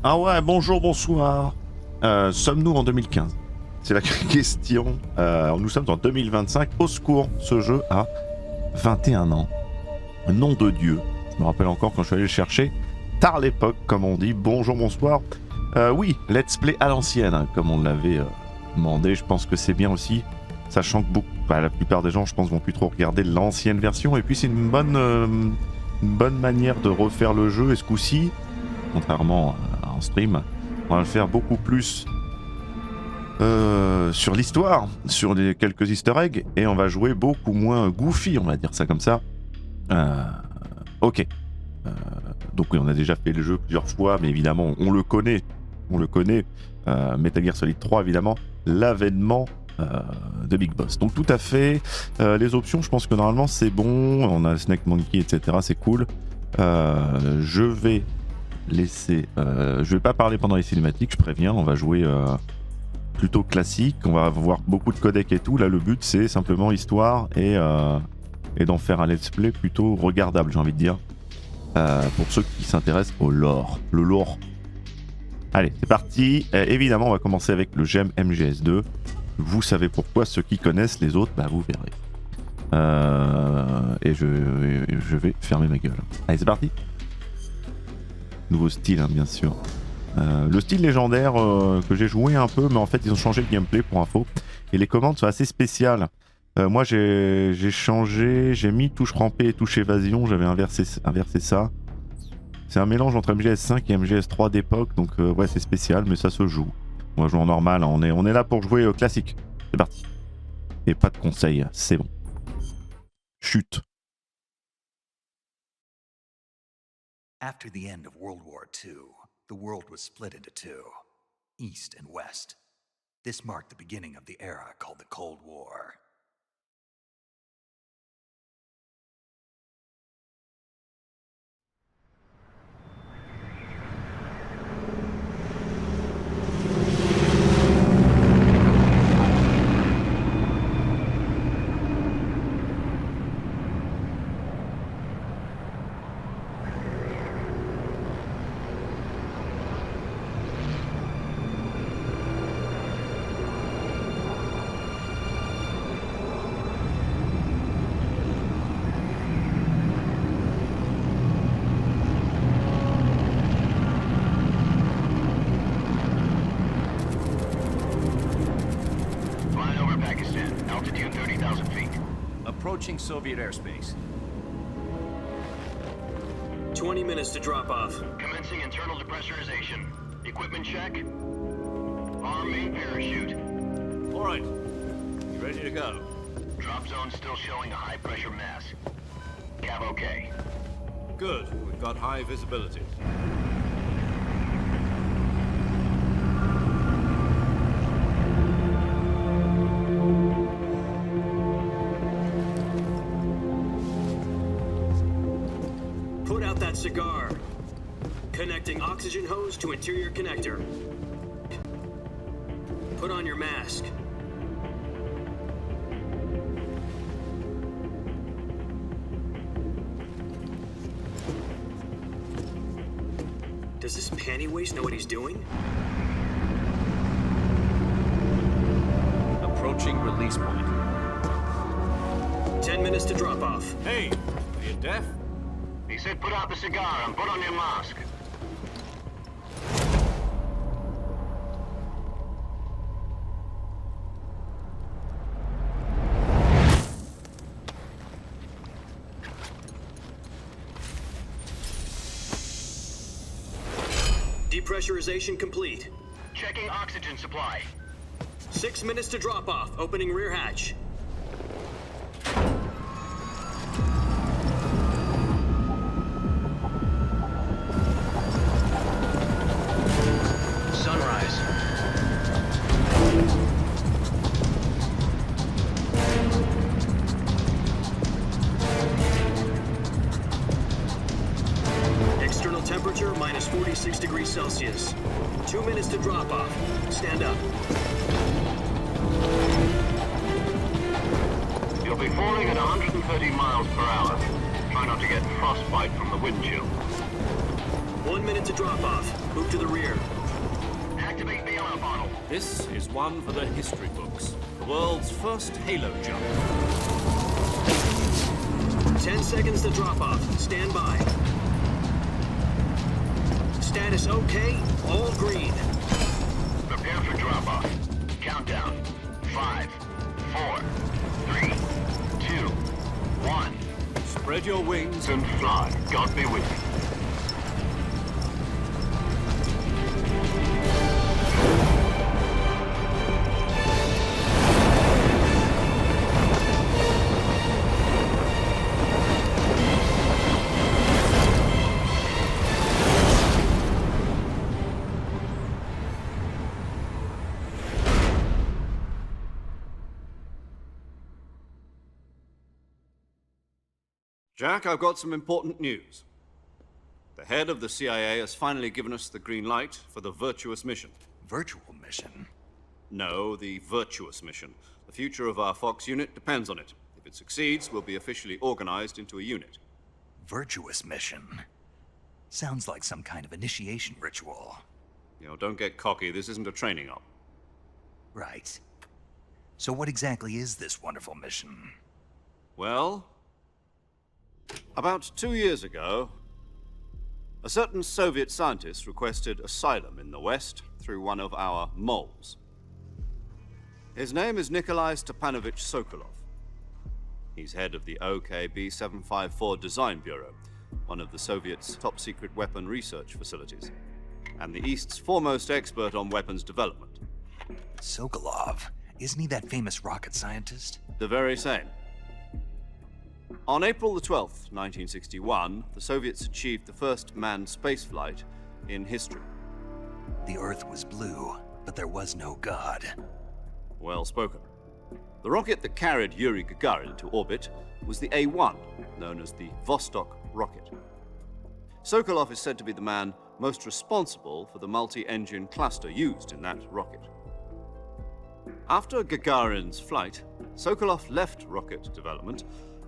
Ah ouais, bonjour, bonsoir. Sommes-nous en 2015? C'est la question. Nous sommes en 2025. Au secours, ce jeu a 21 ans. Nom de Dieu. Je me rappelle encore quand je suis allé le chercher. Tard l'époque, comme on dit. Bonjour, bonsoir. Oui, let's play à l'ancienne, hein, comme on l'avait demandé. Je pense que c'est bien aussi. Sachant que la plupart des gens, je pense, vont plus trop regarder l'ancienne version. Et puis, c'est une bonne manière de refaire le jeu. Et ce coup-ci, contrairement à un stream, on va le faire beaucoup plus sur l'histoire, sur quelques easter eggs, et on va jouer beaucoup moins goofy, on va dire ça comme ça. Ok. Donc oui, on a déjà fait le jeu plusieurs fois, mais évidemment, on le connaît. Metal Gear Solid 3, évidemment, l'avènement de Big Boss. Donc tout à fait. Les options, je pense que normalement c'est bon. On a Snake Monkey, etc. C'est cool. Je vais pas parler pendant les cinématiques, je préviens. On va jouer plutôt classique. On va avoir beaucoup de codecs et tout. Là, le but c'est simplement histoire et d'en faire un let's play plutôt regardable, j'ai envie de dire. Pour ceux qui s'intéressent au lore. Le lore. Allez, c'est parti. Évidemment, on va commencer avec le gemme MGSΔ. Vous savez pourquoi, ceux qui connaissent, les autres, bah vous verrez. Et je vais fermer ma gueule. Allez, c'est parti. Nouveau style, hein, bien sûr. Le style légendaire que j'ai joué un peu, mais en fait, ils ont changé le gameplay pour info. Et les commandes sont assez spéciales. Moi, j'ai changé, j'ai mis touche rampée et touche évasion, j'avais inversé ça. C'est un mélange entre MGS5 et MGS3 d'époque, donc ouais, c'est spécial, mais ça se joue. On va jouer en normal, hein, on est là pour jouer classique. C'est parti. Et pas de conseils, c'est bon. Chute. After the end of World War II, the world was split into two, East and West. This marked the beginning of the era called the Cold War. Approaching Soviet airspace. 20 minutes to drop off. Commencing internal depressurization. Equipment check. Arm main parachute. All right. You ready to go? Drop zone still showing a high pressure mass. Cav okay. Good. We've got high visibility. Cigar. Connecting oxygen hose to interior connector. Put on your mask. Does this panty waste know what he's doing? Approaching release point. 10 minutes to drop off. Hey, are you deaf? He said put out the cigar and put on your mask. Depressurization complete. Checking oxygen supply. 6 minutes to drop off. Opening rear hatch. Temperature minus 46 degrees Celsius. 2 minutes to drop off. Stand up. You'll be falling at 130 miles per hour. Try not to get frostbite from the wind chill. 1 minute to drop off. Move to the rear. Activate bailout bottle. This is one for the history books. The world's first Halo jump. 10 seconds to drop off. Stand by. Status okay, all green. Prepare for drop off. Countdown. 5, 4, 3, 2, 1. Spread your wings And fly. God be with you. Jack, I've got some important news. The head of the CIA has finally given us the green light for the Vertueuse mission. Virtual mission? No, the Vertueuse mission. The future of our Fox unit depends on it. If it succeeds, we'll be officially organized into a unit. Virtuous mission? Sounds like some kind of initiation ritual. You know, don't get cocky. This isn't a training op. Right. So what exactly is this wonderful mission? Well, about 2 years ago, a certain Soviet scientist requested asylum in the West through one of our moles. His name is Nikolai Stepanovich Sokolov. He's head of the OKB 754 Design Bureau, one of the Soviets' top-secret weapon research facilities, and the East's foremost expert on weapons development. Sokolov? Isn't he that famous rocket scientist? The very same. On April the 12th, 1961, the Soviets achieved the first manned spaceflight in history. The Earth was blue, but there was no God. Well spoken. The rocket that carried Yuri Gagarin into orbit was the A-1, known as the Vostok rocket. Sokolov is said to be the man most responsible for the multi-engine cluster used in that rocket. After Gagarin's flight, Sokolov left rocket development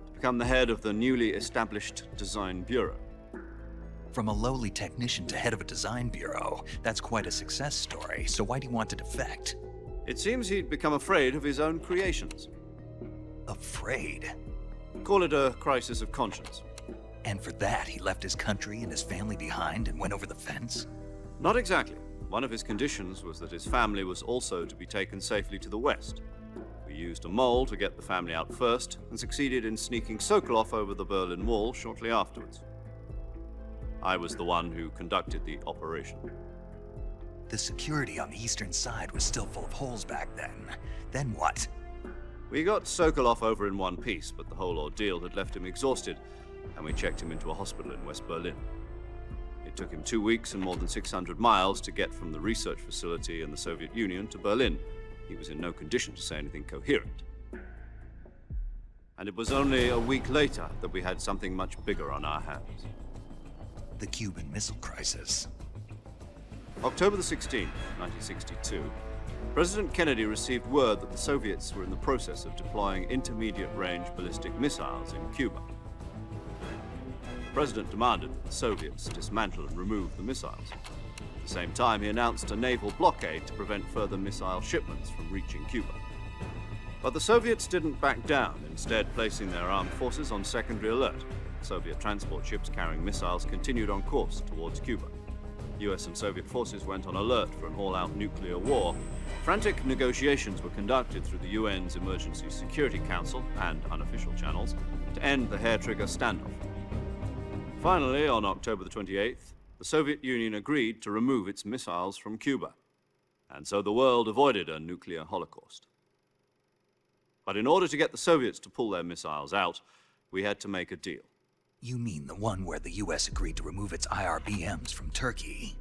to become the head of the newly established Design Bureau. From a lowly technician to head of a design bureau, that's quite a success story, so why do you want to defect? It seems he'd become afraid of his own creations. Afraid? Call it a crisis of conscience. And for that, he left his country and his family behind and went over the fence? Not exactly. One of his conditions was that his family was also to be taken safely to the West. We used a mole to get the family out first and succeeded in sneaking Sokolov over the Berlin Wall shortly afterwards. I was the one who conducted the operation. The security on the eastern side was still full of holes back then. Then what? We got Sokolov over in one piece, but the whole ordeal had left him exhausted, and we checked him into a hospital in West Berlin. It took him 2 weeks and more than 600 miles to get from the research facility in the Soviet Union to Berlin. He was in no condition to say anything coherent. And it was only a week later that we had something much bigger on our hands. The Cuban Missile Crisis. October the 16th, 1962, President Kennedy received word that the Soviets were in the process of deploying intermediate-range ballistic missiles in Cuba. The President demanded that the Soviets dismantle and remove the missiles. At the same time, he announced a naval blockade to prevent further missile shipments from reaching Cuba. But the Soviets didn't back down, instead placing their armed forces on secondary alert. Soviet transport ships carrying missiles continued on course towards Cuba. US and Soviet forces went on alert for an all-out nuclear war. Frantic negotiations were conducted through the UN's Emergency Security Council and unofficial channels to end the hair-trigger standoff. Finally, on October the 28th, the Soviet Union agreed to remove its missiles from Cuba. And so the world avoided a nuclear holocaust. But in order to get the Soviets to pull their missiles out, we had to make a deal. You mean the one where the US agreed to remove its IRBMs from Turkey?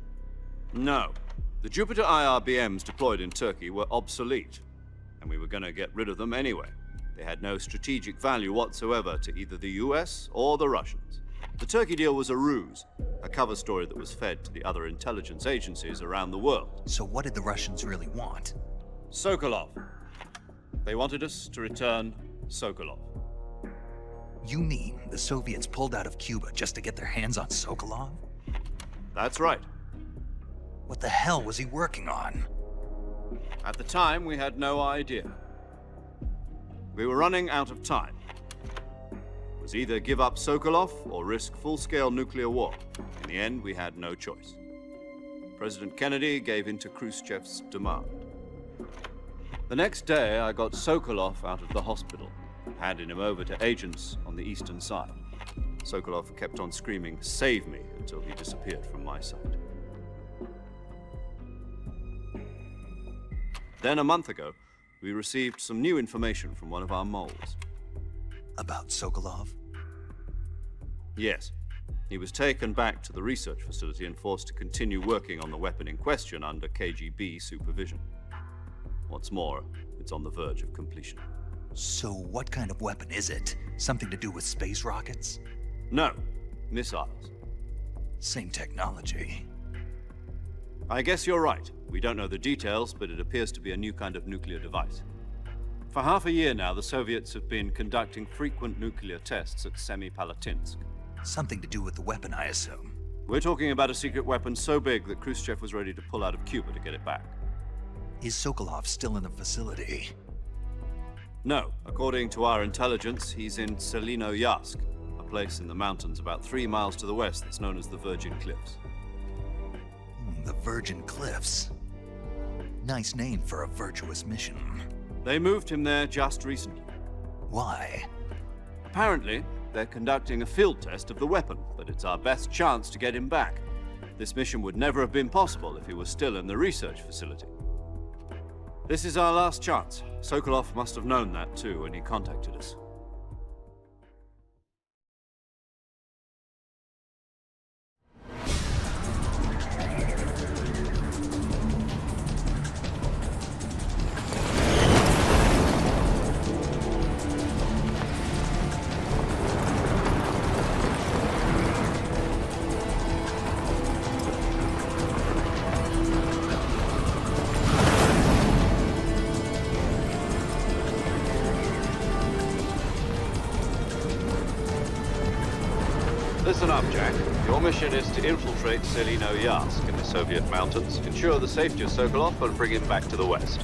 No. The Jupiter IRBMs deployed in Turkey were obsolete, and we were going to get rid of them anyway. They had no strategic value whatsoever to either the US or the Russians. The Turkey deal was a ruse, a cover story that was fed to the other intelligence agencies around the world. So what did the Russians really want? Sokolov. They wanted us to return Sokolov. You mean the Soviets pulled out of Cuba just to get their hands on Sokolov? That's right. What the hell was he working on? At the time, we had no idea. We were running out of time. It was either give up Sokolov or risk full-scale nuclear war. In the end, we had no choice. President Kennedy gave in to Khrushchev's demand. The next day, I got Sokolov out of the hospital, handing him over to agents on the eastern side. Sokolov kept on screaming, "Save me," until he disappeared from my sight. Then, a month ago, we received some new information from one of our moles. About Sokolov? Yes. He was taken back to the research facility and forced to continue working on the weapon in question under KGB supervision. What's more, it's on the verge of completion. So what kind of weapon is it? Something to do with space rockets? No, missiles. Same technology. I guess you're right. We don't know the details, but it appears to be a new kind of nuclear device. For half a year now, the Soviets have been conducting frequent nuclear tests at Semipalatinsk. Something to do with the weapon, I assume. We're talking about a secret weapon so big that Khrushchev was ready to pull out of Cuba to get it back. Is Sokolov still in the facility? No, according to our intelligence, he's in Selinoyarsk, a place in the mountains about 3 miles to the west that's known as the Virgin Cliffs. The Virgin Cliffs. Nice name for a virtuous mission. They moved him there just recently. Why? Apparently, they're conducting a field test of the weapon, but it's our best chance to get him back. This mission would never have been possible if he was still in the research facility. This is our last chance. Sokolov must have known that too when he contacted us. Listen up, Jack. Your mission is to infiltrate Selinoyarsk in the Soviet mountains, ensure the safety of Sokolov, and bring him back to the west.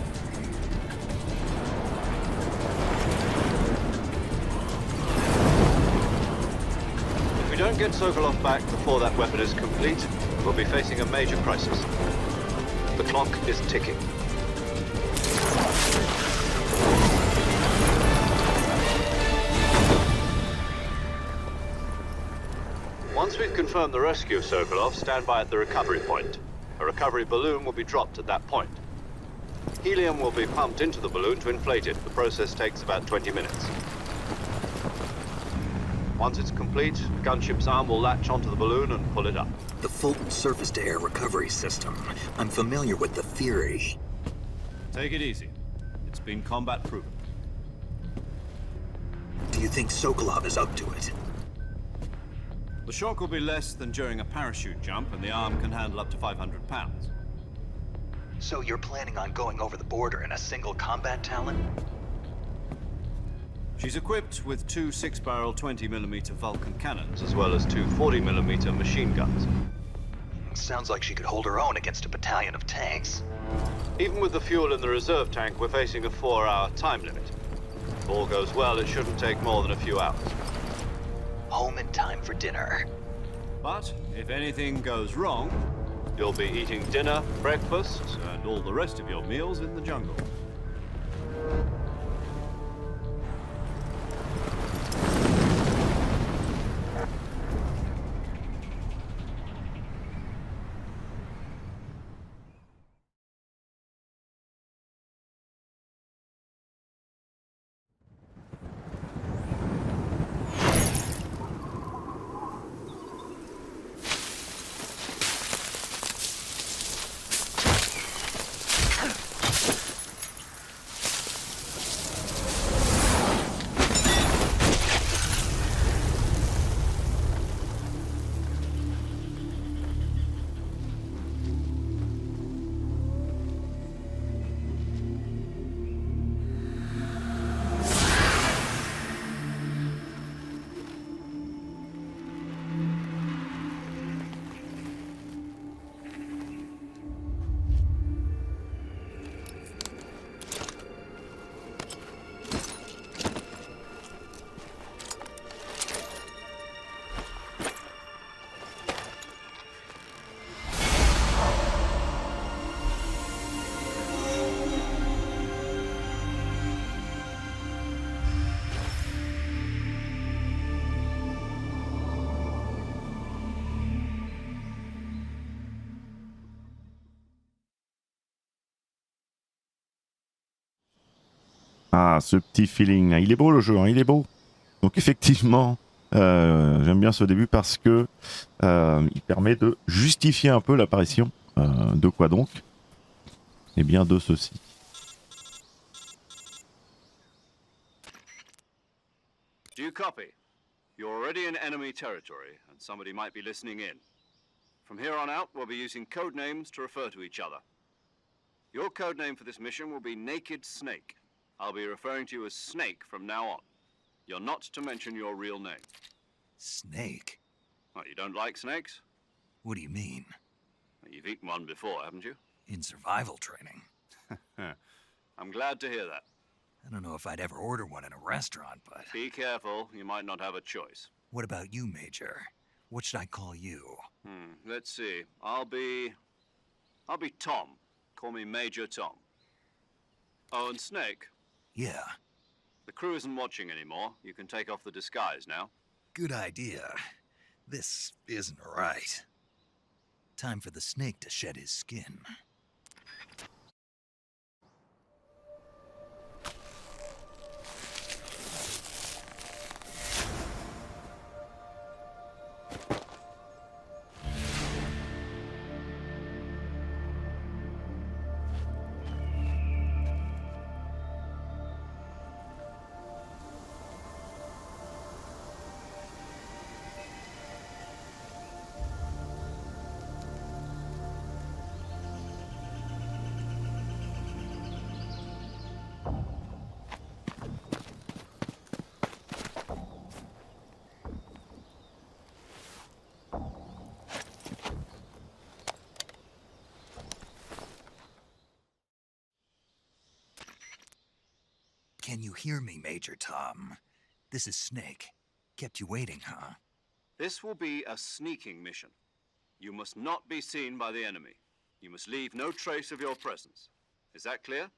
If we don't get Sokolov back before that weapon is complete, we'll be facing a major crisis. The clock is ticking. Once we've confirmed the rescue of Sokolov, stand by at the recovery point. A recovery balloon will be dropped at that point. Helium will be pumped into the balloon to inflate it. The process takes about 20 minutes. Once it's complete, the gunship's arm will latch onto the balloon and pull it up. The Fulton surface-to-air recovery system. I'm familiar with the theory. Take it easy. It's been combat-proven. Do you think Sokolov is up to it? The shock will be less than during a parachute jump, and the arm can handle up to 500 pounds. So you're planning on going over the border in a single combat Talon? She's equipped with 2 6-barrel 20mm Vulcan cannons, as well as 2 40mm machine guns. Sounds like she could hold her own against a battalion of tanks. Even with the fuel in the reserve tank, we're facing a 4-hour time limit. If all goes well, it shouldn't take more than a few hours. Home in time for dinner. But if anything goes wrong, you'll be eating dinner, breakfast, and all the rest of your meals in the jungle. Ah, ce petit feeling. Il est beau le jeu, hein, il est beau. Donc effectivement, j'aime bien ce début parce que il permet de justifier un peu l'apparition. De quoi donc? Eh bien de ceci. Do you copy? You're already in enemy territory, and somebody might be listening in. From here on out, we'll be using code names to refer to each other. Your code name for this mission will be Naked Snake. I'll be referring to you as Snake from now on. You're not to mention your real name. Snake? What, you don't like snakes? What do you mean? You've eaten one before, haven't you? In survival training? I'm glad to hear that. I don't know if I'd ever order one in a restaurant, but... Be careful, you might not have a choice. What about you, Major? What should I call you? Let's see. I'll be Tom. Call me Major Tom. Oh, and Snake, Yeah, the crew isn't watching anymore. You can take off the disguise now. good idea. This isn't right. Time for the snake to shed his skin. Can you hear me, Major Tom? This is Snake. Kept you waiting, huh? This will be a sneaking mission. You must not be seen by the enemy. You must leave no trace of your presence. Is that clear?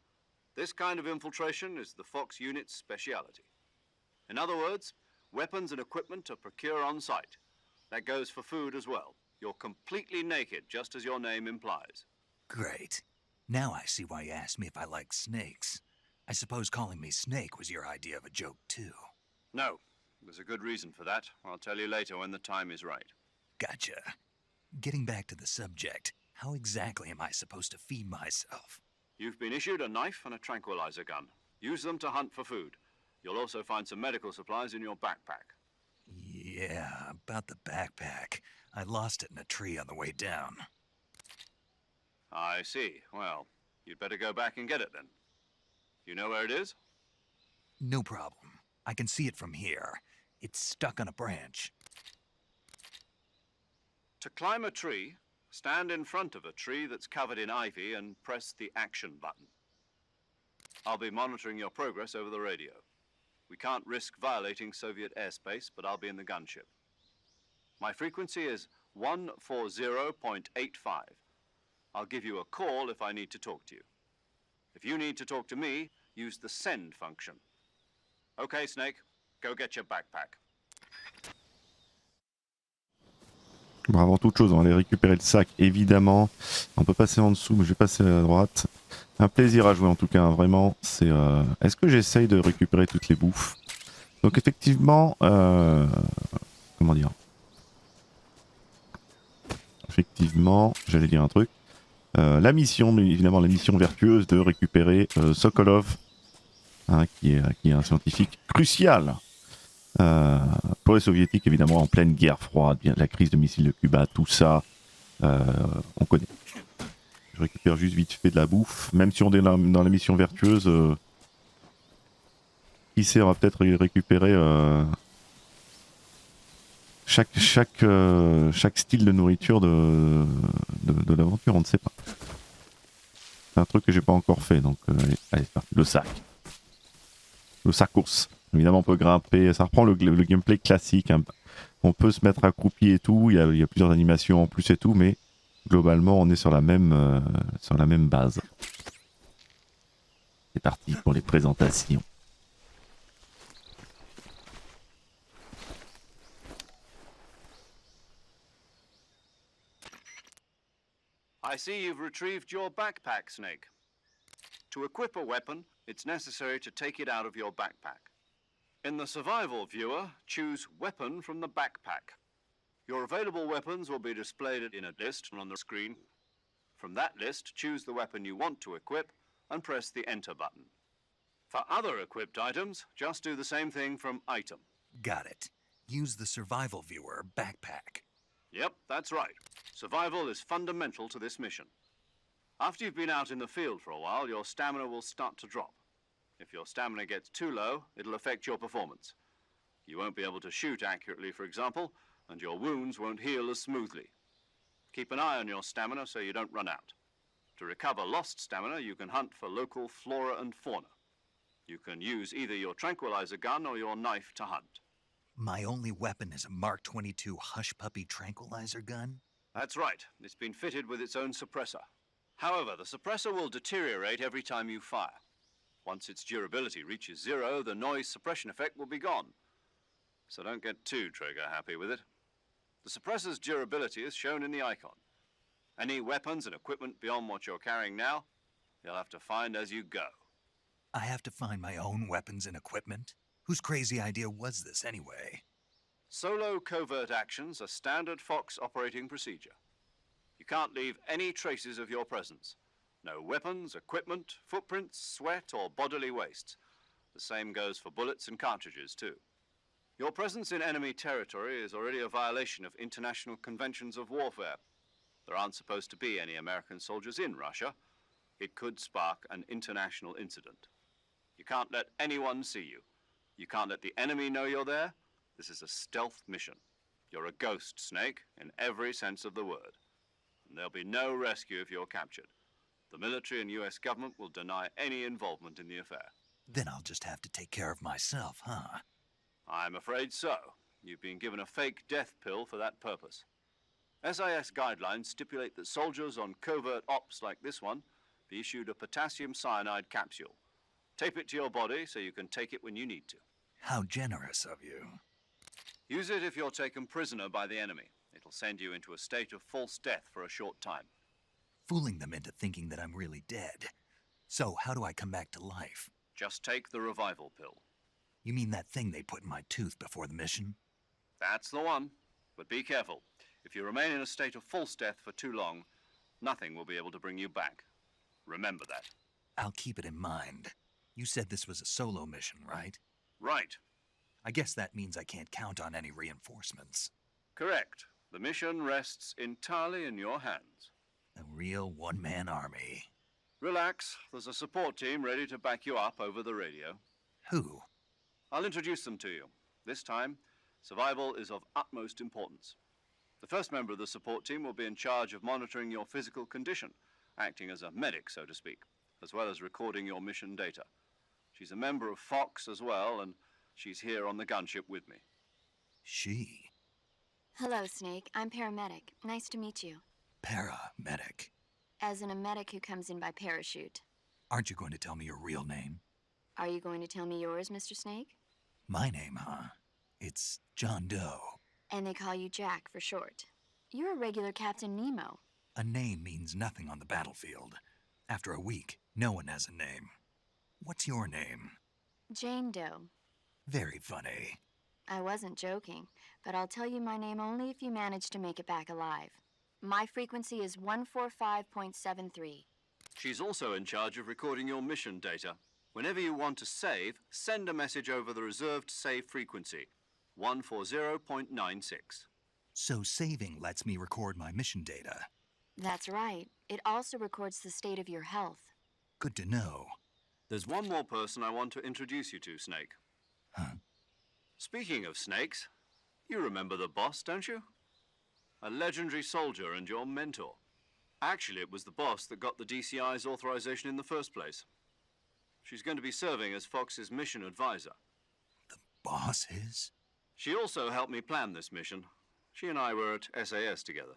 This kind of infiltration is the Fox unit's speciality. In other words, weapons and equipment are procured on site. That goes for food as well. You're completely naked, just as your name implies. Great. Now I see why you asked me if I like snakes. I suppose calling me Snake was your idea of a joke, too. No, there's a good reason for that. I'll tell you later when the time is right. Gotcha. Getting back to the subject, how exactly am I supposed to feed myself? You've been issued a knife and a tranquilizer gun. Use them to hunt for food. You'll also find some medical supplies in your backpack. Yeah, about the backpack. I lost it in a tree on the way down. I see. Well, you'd better go back and get it then. You know where it is? No problem. I can see it from here. It's stuck on a branch. To climb a tree, stand in front of a tree that's covered in ivy and press the action button. I'll be monitoring your progress over the radio. We can't risk violating Soviet airspace, but I'll be in the gunship. My frequency is 140.85. I'll give you a call if I need to talk to you. If you need to talk to me, use the send function. Okay, Snake, go get your backpack. Bon, avant toute chose, on va aller récupérer le sac, évidemment. On peut passer en dessous, mais je vais passer à droite. Un plaisir à jouer en tout cas, hein, vraiment. C'est. Est-ce que j'essaye de récupérer toutes les bouffes? Donc effectivement, comment dire? Effectivement, j'allais dire un truc. La mission, mais évidemment la mission vertueuse de récupérer Sokolov, hein, qui est un scientifique crucial pour les soviétiques, évidemment en pleine guerre froide, bien, la crise de missiles de Cuba, tout ça, on connaît. Je récupère juste vite fait de la bouffe, même si on est dans la mission vertueuse, qui sait, on va peut-être récupérer chaque style de nourriture de l'aventure, on ne sait pas. C'est un truc que j'ai pas encore fait, donc allez, c'est parti. Le sac. Le sac-ours. Évidemment, on peut grimper, ça reprend le gameplay classique. Hein. On peut se mettre accroupi et tout, il y a plusieurs animations en plus et tout, mais globalement, on est sur la même base. C'est parti pour les présentations. I see you've retrieved your backpack, Snake. To equip a weapon, it's necessary to take it out of your backpack. In the survival viewer, choose Weapon from the backpack. Your available weapons will be displayed in a list on the screen. From that list, choose the weapon you want to equip and press the Enter button. For other equipped items, just do the same thing from Item. Got it. Use the survival viewer backpack. Yep, that's right. Survival is fundamental to this mission. After you've been out in the field for a while, your stamina will start to drop. If your stamina gets too low, it'll affect your performance. You won't be able to shoot accurately, for example, and your wounds won't heal as smoothly. Keep an eye on your stamina so you don't run out. To recover lost stamina, you can hunt for local flora and fauna. You can use either your tranquilizer gun or your knife to hunt. My only weapon is a Mark 22 Hush Puppy tranquilizer gun? That's right. It's been fitted with its own suppressor. However, the suppressor will deteriorate every time you fire. Once its durability reaches 0, the noise suppression effect will be gone. So don't get too trigger-happy with it. The suppressor's durability is shown in the icon. Any weapons and equipment beyond what you're carrying now, you'll have to find as you go. I have to find my own weapons and equipment? Whose crazy idea was this anyway? Solo covert actions are standard Fox operating procedure. You can't leave any traces of your presence. No weapons, equipment, footprints, sweat, or bodily wastes. The same goes for bullets and cartridges, too. Your presence in enemy territory is already a violation of international conventions of warfare. There aren't supposed to be any American soldiers in Russia. It could spark an international incident. You can't let anyone see you. You can't let the enemy know you're there. This is a stealth mission. You're a ghost, Snake, in every sense of the word. And there'll be no rescue if you're captured. The military and US government will deny any involvement in the affair. Then I'll just have to take care of myself, huh? I'm afraid so. You've been given a fake death pill for that purpose. SIS guidelines stipulate that soldiers on covert ops like this one be issued a potassium cyanide capsule. Tape it to your body so you can take it when you need to. How generous of you. Use it if you're taken prisoner by the enemy. It'll send you into a state of false death for a short time. Fooling them into thinking that I'm really dead. So how do I come back to life? Just take the revival pill. You mean that thing they put in my tooth before the mission? That's the one. But be careful. If you remain in a state of false death for too long, nothing will be able to bring you back. Remember that. I'll keep it in mind. You said this was a solo mission, right? Right. I guess that means I can't count on any reinforcements. Correct. The mission rests entirely in your hands. A real one-man army. Relax. There's a support team ready to back you up over the radio. Who? I'll introduce them to you. This time, survival is of utmost importance. The first member of the support team will be in charge of monitoring your physical condition, acting as a medic, so to speak, as well as recording your mission data. She's a member of Fox as well, and she's here on the gunship with me. She? Hello, Snake. I'm paramedic. Nice to meet you. Paramedic. As in a medic who comes in by parachute. Aren't you going to tell me your real name? Are you going to tell me yours, Mr. Snake? My name, huh? It's John Doe. And they call you Jack for short. You're a regular Captain Nemo. A name means nothing on the battlefield. After a week, no one has a name. What's your name? Jane Doe. Very funny. I wasn't joking, but I'll tell you my name only if you manage to make it back alive. My frequency is 145.73. She's also in charge of recording your mission data. Whenever you want to save, send a message over the reserved save frequency, 140.96. So saving lets me record my mission data. That's right. It also records the state of your health. Good to know. There's one more person I want to introduce you to, Snake. Huh? Speaking of snakes, you remember the boss, don't you? A legendary soldier and your mentor. Actually, it was the boss that got the DCI's authorization in the first place. She's going to be serving as Fox's mission advisor. The boss is? She also helped me plan this mission. She and I were at SAS together.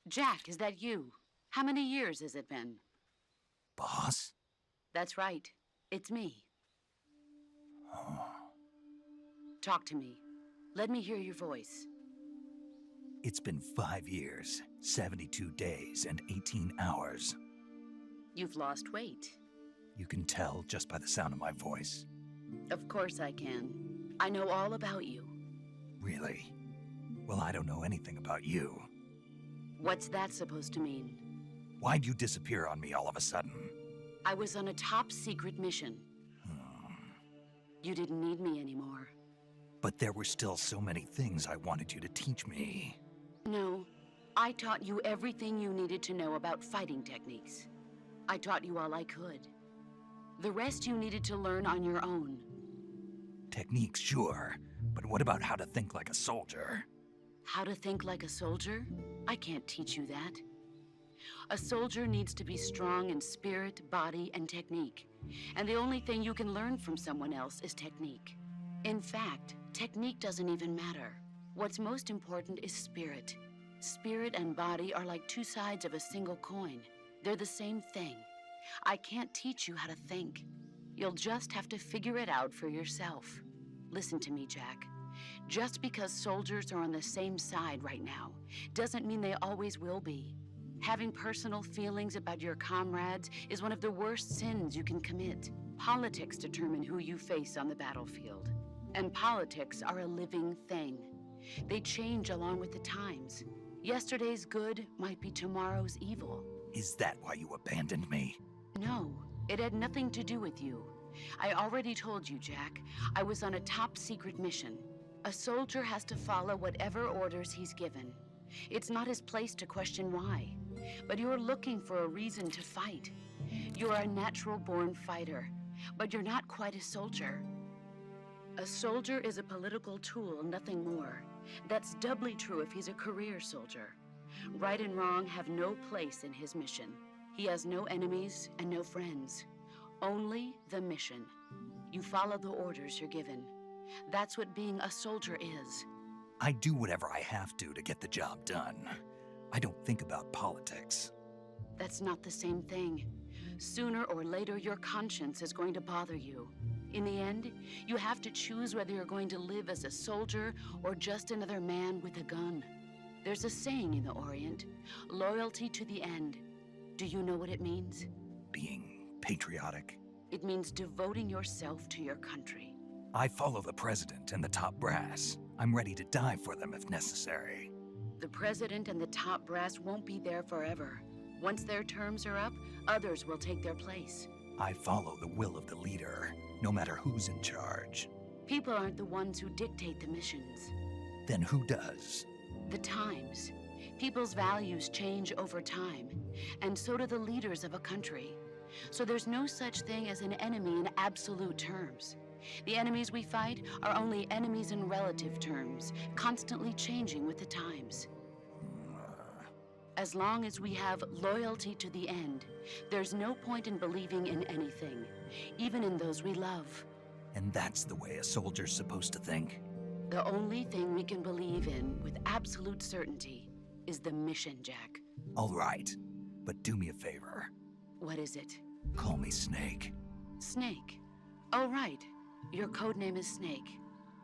Jack, is that you? How many years has it been? Boss? That's right. It's me. Talk to me. Let me hear your voice. It's been 5 years, 72 days, and 18 hours. You've lost weight. You can tell just by the sound of my voice. Of course I can. I know all about you. Really? Well, I don't know anything about you. What's that supposed to mean? Why'd you disappear on me all of a sudden? I was on a top secret mission. You didn't need me anymore. But there were still so many things I wanted you to teach me. No, I taught you everything you needed to know about fighting techniques. I taught you all I could. The rest you needed to learn on your own. Techniques, sure. But what about how to think like a soldier? How to think like a soldier? I can't teach you that. A soldier needs to be strong in spirit, body, and technique. And the only thing you can learn from someone else is technique. In fact, technique doesn't even matter. What's most important is spirit. Spirit and body are like two sides of a single coin. They're the same thing. I can't teach you how to think. You'll just have to figure it out for yourself. Listen to me, Jack. Just because soldiers are on the same side right now doesn't mean they always will be. Having personal feelings about your comrades is one of the worst sins you can commit. Politics determine who you face on the battlefield. And politics are a living thing. They change along with the times. Yesterday's good might be tomorrow's evil. Is that why you abandoned me? No, it had nothing to do with you. I already told you, Jack. I was on a top secret mission. A soldier has to follow whatever orders he's given. It's not his place to question why. But you're looking for a reason to fight. You're a natural-born fighter, but you're not quite a soldier. A soldier is a political tool, nothing more. That's doubly true if he's a career soldier. Right and wrong have no place in his mission. He has no enemies and no friends. Only the mission. You follow the orders you're given. That's what being a soldier is. I do whatever I have to get the job done. I don't think about politics. That's not the same thing. Sooner or later, your conscience is going to bother you. In the end, you have to choose whether you're going to live as a soldier or just another man with a gun. There's a saying in the Orient, loyalty to the end. Do you know what it means? Being patriotic. It means devoting yourself to your country. I follow the president and the top brass. I'm ready to die for them if necessary. The president and the top brass won't be there forever. Once their terms are up, others will take their place. I follow the will of the leader, no matter who's in charge. People aren't the ones who dictate the missions. Then who does? The times. People's values change over time, and so do the leaders of a country. So there's no such thing as an enemy in absolute terms. The enemies we fight are only enemies in relative terms, constantly changing with the times. As long as we have loyalty to the end, there's no point in believing in anything, even in those we love. And that's the way a soldier's supposed to think? The only thing we can believe in with absolute certainty is the mission, Jack. All right, but do me a favor. What is it? Call me Snake. Snake. Oh, right. Your codename is Snake.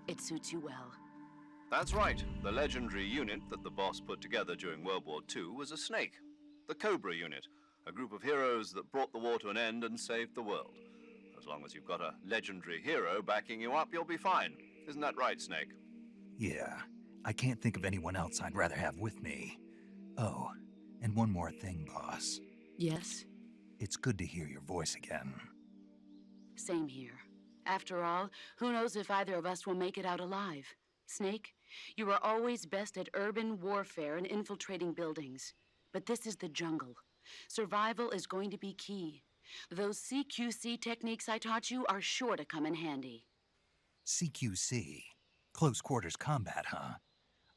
It suits you well. That's right. The legendary unit that the boss put together during World War II was a snake. The Cobra unit, a group of heroes that brought the war to an end and saved the world. As long as you've got a legendary hero backing you up, you'll be fine. Isn't that right, Snake? Yeah, I can't think of anyone else I'd rather have with me. Oh, and one more thing, boss. Yes? It's good to hear your voice again. Same here. After all, who knows if either of us will make it out alive? Snake, you are always best at urban warfare and infiltrating buildings. But this is the jungle. Survival is going to be key. Those CQC techniques I taught you are sure to come in handy. CQC? Close quarters combat, huh?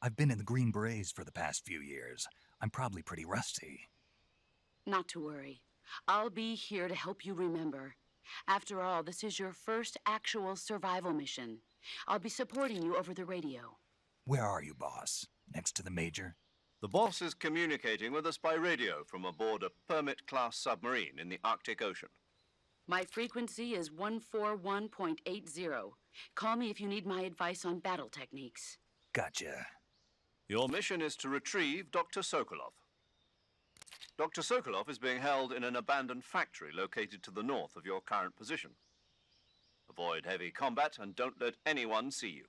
I've been in the Green Berets for the past few years. I'm probably pretty rusty. Not to worry. I'll be here to help you remember. After all, this is your first actual survival mission. I'll be supporting you over the radio. Where are you, boss? Next to the Major? The boss is communicating with us by radio from aboard a Permit-class submarine in the Arctic Ocean. My frequency is 141.80. Call me if you need my advice on battle techniques. Gotcha. Your mission is to retrieve Dr. Sokolov. Dr. Sokolov is being held in an abandoned factory located to the north of your current position. Avoid heavy combat and don't let anyone see you.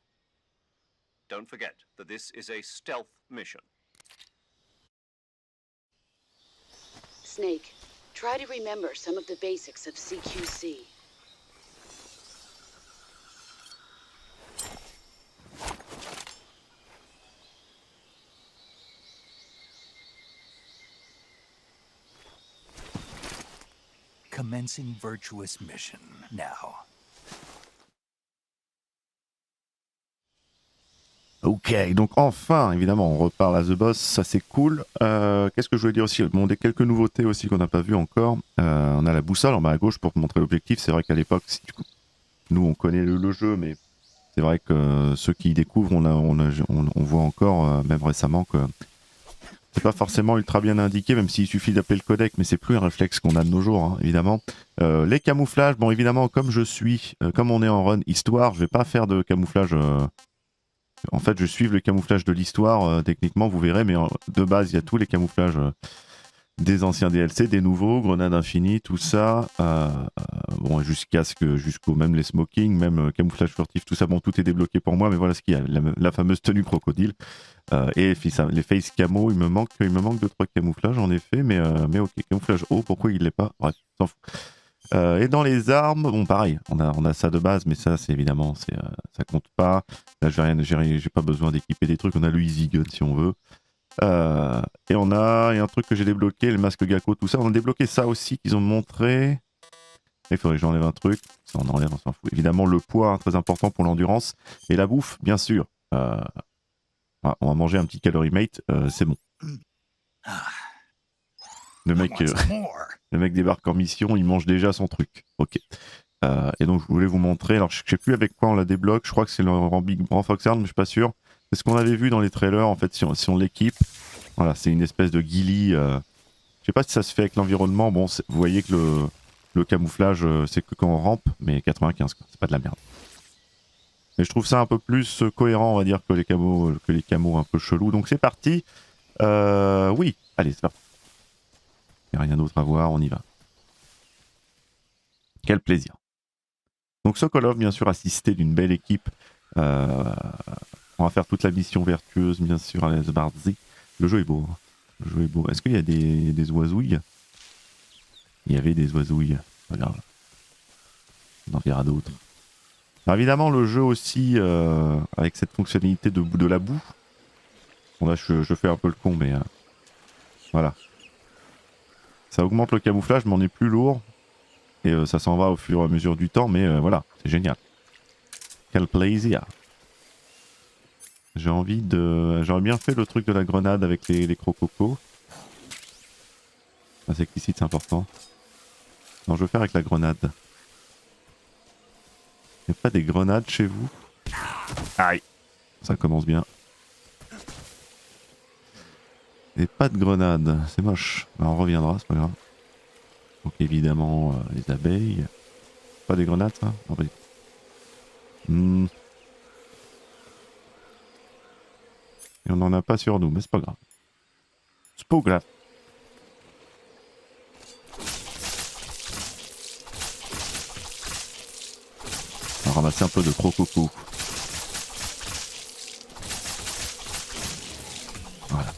Don't forget that this is a stealth mission. Snake, try to remember some of the basics of CQC. Commencing Vertueuse mission now. Ok, donc enfin, évidemment, on reparle à The Boss, ça c'est cool. Qu'est-ce que je voulais dire aussi? Bon, des quelques nouveautés aussi qu'on n'a pas vues encore. On a la boussole en bas à gauche pour te montrer l'objectif. C'est vrai qu'à l'époque, nous on connaît le jeu, mais c'est vrai que ceux qui y découvrent, on voit encore, même récemment, que c'est pas forcément ultra bien indiqué, même s'il suffit d'appeler le codec, mais c'est plus un réflexe qu'on a de nos jours, hein, évidemment. Les camouflages, bon évidemment, comme on est en run histoire, je vais pas faire de camouflage. En fait, je suis le camouflage de l'histoire, techniquement, vous verrez, mais de base, il y a tous les camouflages des anciens DLC, des nouveaux, grenades infinies, tout ça. Bon, jusqu'au même les smoking, même camouflage furtif, tout ça. Bon, tout est débloqué pour moi, mais voilà ce qu'il y a. La fameuse tenue crocodile. Et les face camo, il me manque 2-3 camouflages, en effet, mais ok, camouflage haut, pourquoi il l'est pas? Bref, s'en fout. Et dans les armes, bon pareil, on a ça de base, mais ça c'est évidemment, ça compte pas. Là j'ai pas besoin d'équiper des trucs, on a le easy gun si on veut. Et il y a un truc que j'ai débloqué, le masque Gakko, tout ça, on a débloqué ça aussi qu'ils ont montré. Il faudrait que j'enlève un truc, ça on enlève, on s'en fout. Évidemment le poids, hein, très important pour l'endurance, et la bouffe, bien sûr. On va manger un petit calorie mate, c'est bon. Le mec débarque en mission, il mange déjà son truc. Ok. Et donc je voulais vous montrer, alors je sais plus avec quoi on la débloque, je crois que c'est le Renfox Arm, mais je suis pas sûr. C'est ce qu'on avait vu dans les trailers, en fait, si on l'équipe. Voilà, c'est une espèce de ghillie. Je sais pas si ça se fait avec l'environnement, bon, vous voyez que le camouflage, c'est que quand on rampe, mais 95, quoi. C'est pas de la merde. Mais je trouve ça un peu plus cohérent, on va dire, que les camos un peu chelous. Donc c'est parti. Oui, allez, c'est parti. Il n'y a rien d'autre à voir, on y va. Quel plaisir. Donc Sokolov, bien sûr, assisté d'une belle équipe. On va faire toute la mission Vertueuse, bien sûr, à l'Esbarzi. Le jeu est beau. Hein. Le jeu est beau. Est-ce qu'il y a des oisouilles? Il y avait des oisouilles. Pas grave. On en verra d'autres. Alors évidemment, le jeu aussi, avec cette fonctionnalité de la boue. Bon là, je fais un peu le con, mais voilà. Ça augmente le camouflage, mais on est plus lourd. Et ça s'en va au fur et à mesure du temps, mais voilà, c'est génial. Quel plaisir. J'aurais bien fait le truc de la grenade avec les crococos. Ah, c'est qu'ici, c'est important. Non, je veux faire avec la grenade. Il n'y a pas des grenades chez vous? Aïe. Ça commence bien. Et pas de grenades, c'est moche. Alors, on reviendra, c'est pas grave. Donc évidemment, les abeilles. Pas des grenades, ça? Non, pas du tout. Et on n'en a pas sur nous, mais c'est pas grave. C'est pas grave. On va ramasser un peu de crococo. Voilà.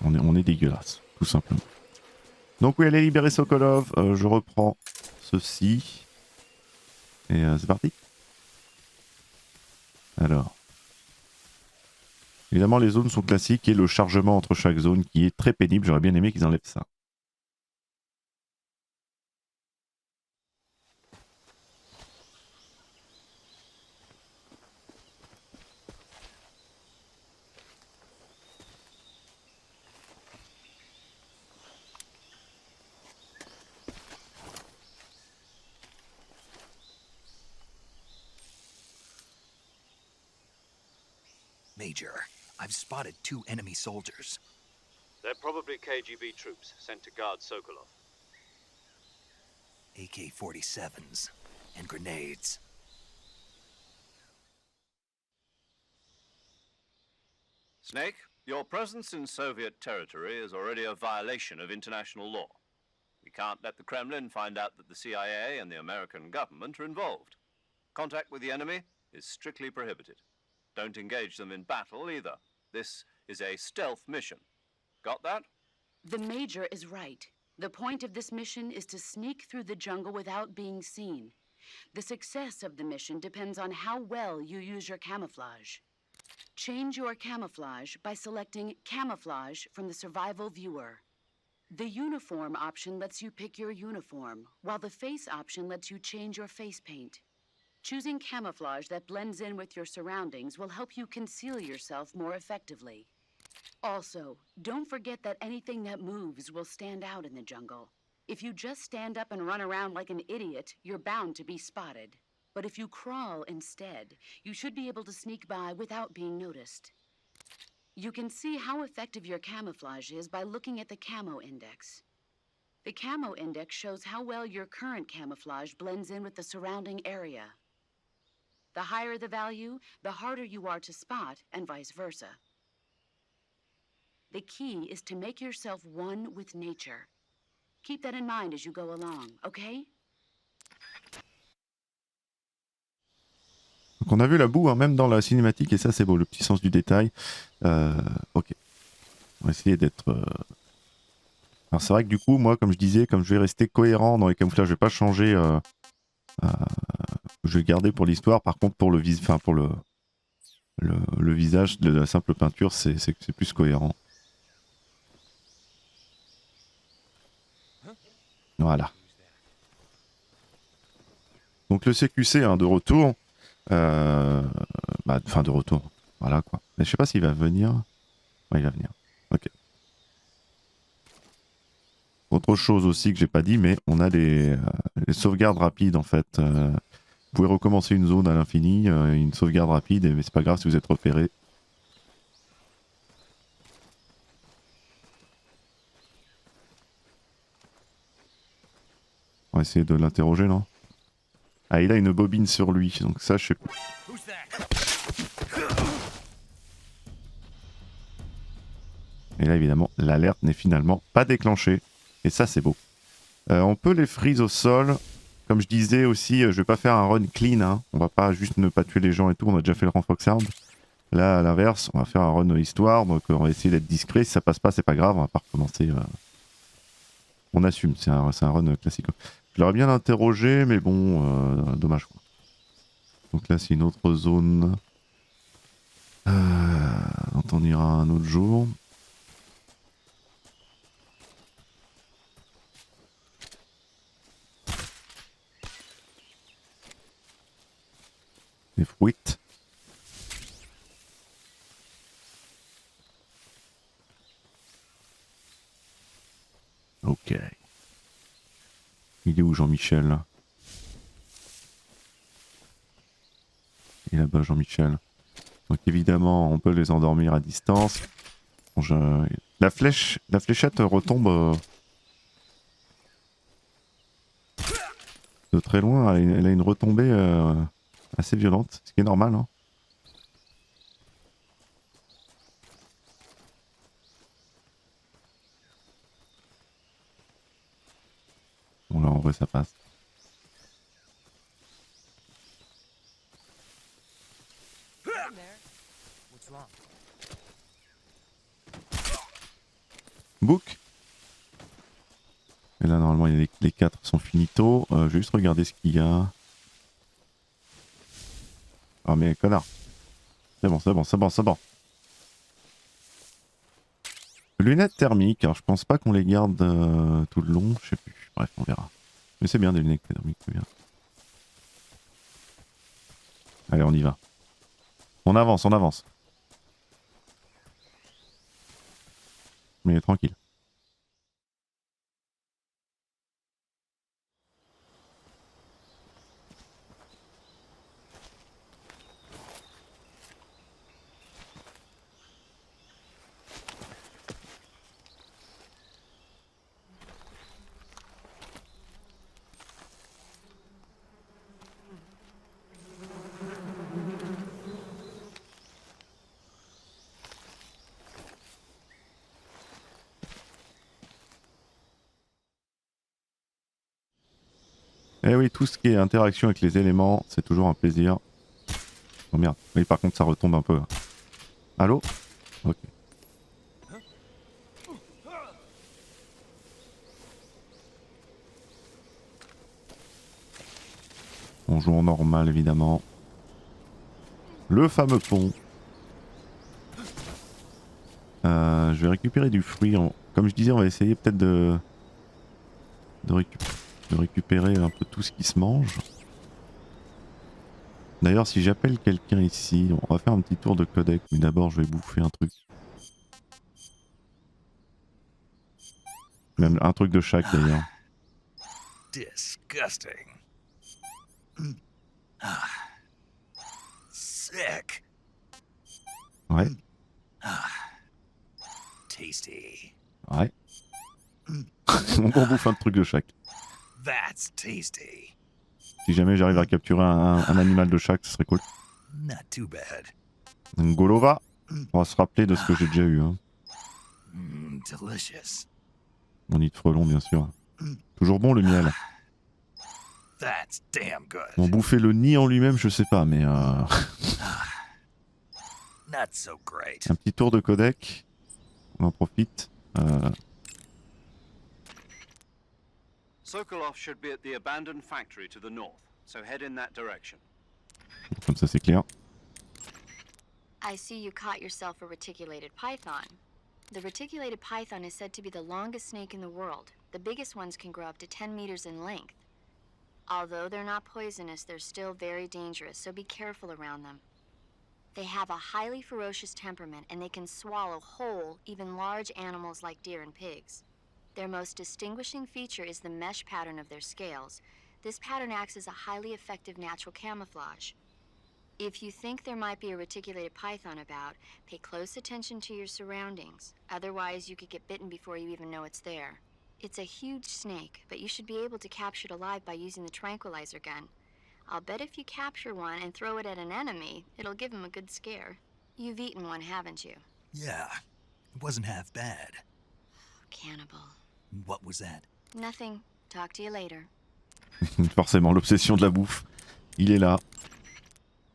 On est dégueulasse, tout simplement. Donc oui, allez libérer Sokolov. Je reprends ceci. Et c'est parti. Alors. Évidemment, les zones sont classiques et le chargement entre chaque zone qui est très pénible. J'aurais bien aimé qu'ils enlèvent ça. Major, I've spotted 2 enemy soldiers. They're probably KGB troops sent to guard Sokolov. AK-47s and grenades. Snake, your presence in Soviet territory is already a violation of international law. We can't let the Kremlin find out that the CIA and the American government are involved. Contact with the enemy is strictly prohibited. Don't engage them in battle either. This is a stealth mission. Got that? The Major is right. The point of this mission is to sneak through the jungle without being seen. The success of the mission depends on how well you use your camouflage. Change your camouflage by selecting Camouflage from the Survival Viewer. The Uniform option lets you pick your uniform, while the Face option lets you change your face paint. Choosing camouflage that blends in with your surroundings will help you conceal yourself more effectively. Also, don't forget that anything that moves will stand out in the jungle. If you just stand up and run around like an idiot, you're bound to be spotted. But if you crawl instead, you should be able to sneak by without being noticed. You can see how effective your camouflage is by looking at the Camo Index. The Camo Index shows how well your current camouflage blends in with the surrounding area. The higher the value, the harder you are to spot, and vice versa. The key is to make yourself one with nature. Keep that in mind as you go along, okay? Donc on a vu la boue, hein, même dans la cinématique, et ça c'est beau, le petit sens du détail. Ok. On va essayer d'être... Alors c'est vrai que du coup, moi, comme je disais, comme je vais rester cohérent dans les camouflages, je vais pas changer... je vais garder pour l'histoire. Par contre, pour le visage de la simple peinture, c'est plus cohérent. Voilà. Donc le CQC hein, de retour. Enfin de retour. Voilà quoi. Mais je sais pas s'il va venir. Ouais, il va venir. Ok. Autre chose aussi que j'ai pas dit, mais on a les sauvegardes rapides en fait. Vous pouvez recommencer une zone à l'infini, une sauvegarde rapide, mais c'est pas grave si vous êtes repéré. On va essayer de l'interroger, non? Ah, il a une bobine sur lui, donc ça, je sais pas. Et là, évidemment, l'alerte n'est finalement pas déclenchée. Et ça, c'est beau. On peut les freeze au sol. Comme je disais aussi, je vais pas faire un run clean. Hein. On va pas juste ne pas tuer les gens et tout. On a déjà fait le renfox arm. Là, à l'inverse, on va faire un run histoire. Donc, on va essayer d'être discret. Si ça passe pas, c'est pas grave. On va pas recommencer. On assume. C'est un run classique. Je l'aurais bien interrogé, mais bon, dommage quoi. Donc là, c'est une autre zone. Dont on ira un autre jour. Des fruits. Ok. Il est où Jean-Michel? Il est là-bas Jean-Michel. Donc évidemment on peut les endormir à distance. Bon, la fléchette retombe de très loin. Elle a une retombée assez violente, ce qui est normal. Hein. Bon là en vrai ça passe. Book. Et là normalement les 4 sont finito. Je vais juste regarder ce qu'il y a. Ah mais connard. C'est bon, c'est bon, c'est bon, c'est bon. Lunettes thermiques, alors je pense pas qu'on les garde tout le long, je sais plus. Bref, on verra. Mais c'est bien des lunettes thermiques, c'est bien. Allez, on y va. On avance, on avance. Mais tranquille. Eh oui, tout ce qui est interaction avec les éléments, c'est toujours un plaisir. Oh merde, oui par contre ça retombe un peu. Allô? Ok. On joue en normal évidemment. Le fameux pont. Je vais récupérer du fruit. Comme je disais, on va essayer peut-être de récupérer un peu tout ce qui se mange. D'ailleurs, si j'appelle quelqu'un ici, on va faire un petit tour de codec, mais d'abord je vais bouffer un truc. Même un truc de chaque d'ailleurs. Disgusting. Sick. Ouais, Tasty. ouais. On bouffe un truc de chaque. That's tasty. Si jamais j'arrive à capturer un animal de chaque, ce serait cool. Not too bad. Une golova. On va se rappeler de ce que j'ai déjà eu. Hein. Delicious. Mon nid de frelon, bien sûr. Toujours bon le miel. That's damn good. Bon, bouffer le nid en lui-même, je sais pas, mais Not so great. un petit tour de codec. On en profite. Sokolov should be at the abandoned factory to the north, so head in that direction. Comme ça, c'est clair. I see you caught yourself a reticulated python. The reticulated python is said to be the longest snake in the world. The biggest ones can grow up to 10 meters in length. Although they're not poisonous, they're still very dangerous, so be careful around them. They have a highly ferocious temperament, and they can swallow whole, even large animals like deer and pigs. Their most distinguishing feature is the mesh pattern of their scales. This pattern acts as a highly effective natural camouflage. If you think there might be a reticulated python about, pay close attention to your surroundings. Otherwise, you could get bitten before you even know it's there. It's a huge snake, but you should be able to capture it alive by using the tranquilizer gun. I'll bet if you capture one and throw it at an enemy, it'll give him a good scare. You've eaten one, haven't you? Yeah, it wasn't half bad. Cannibal. What was that? Nothing. Talk to you later. Forcément, l'obsession de la bouffe. Il est là.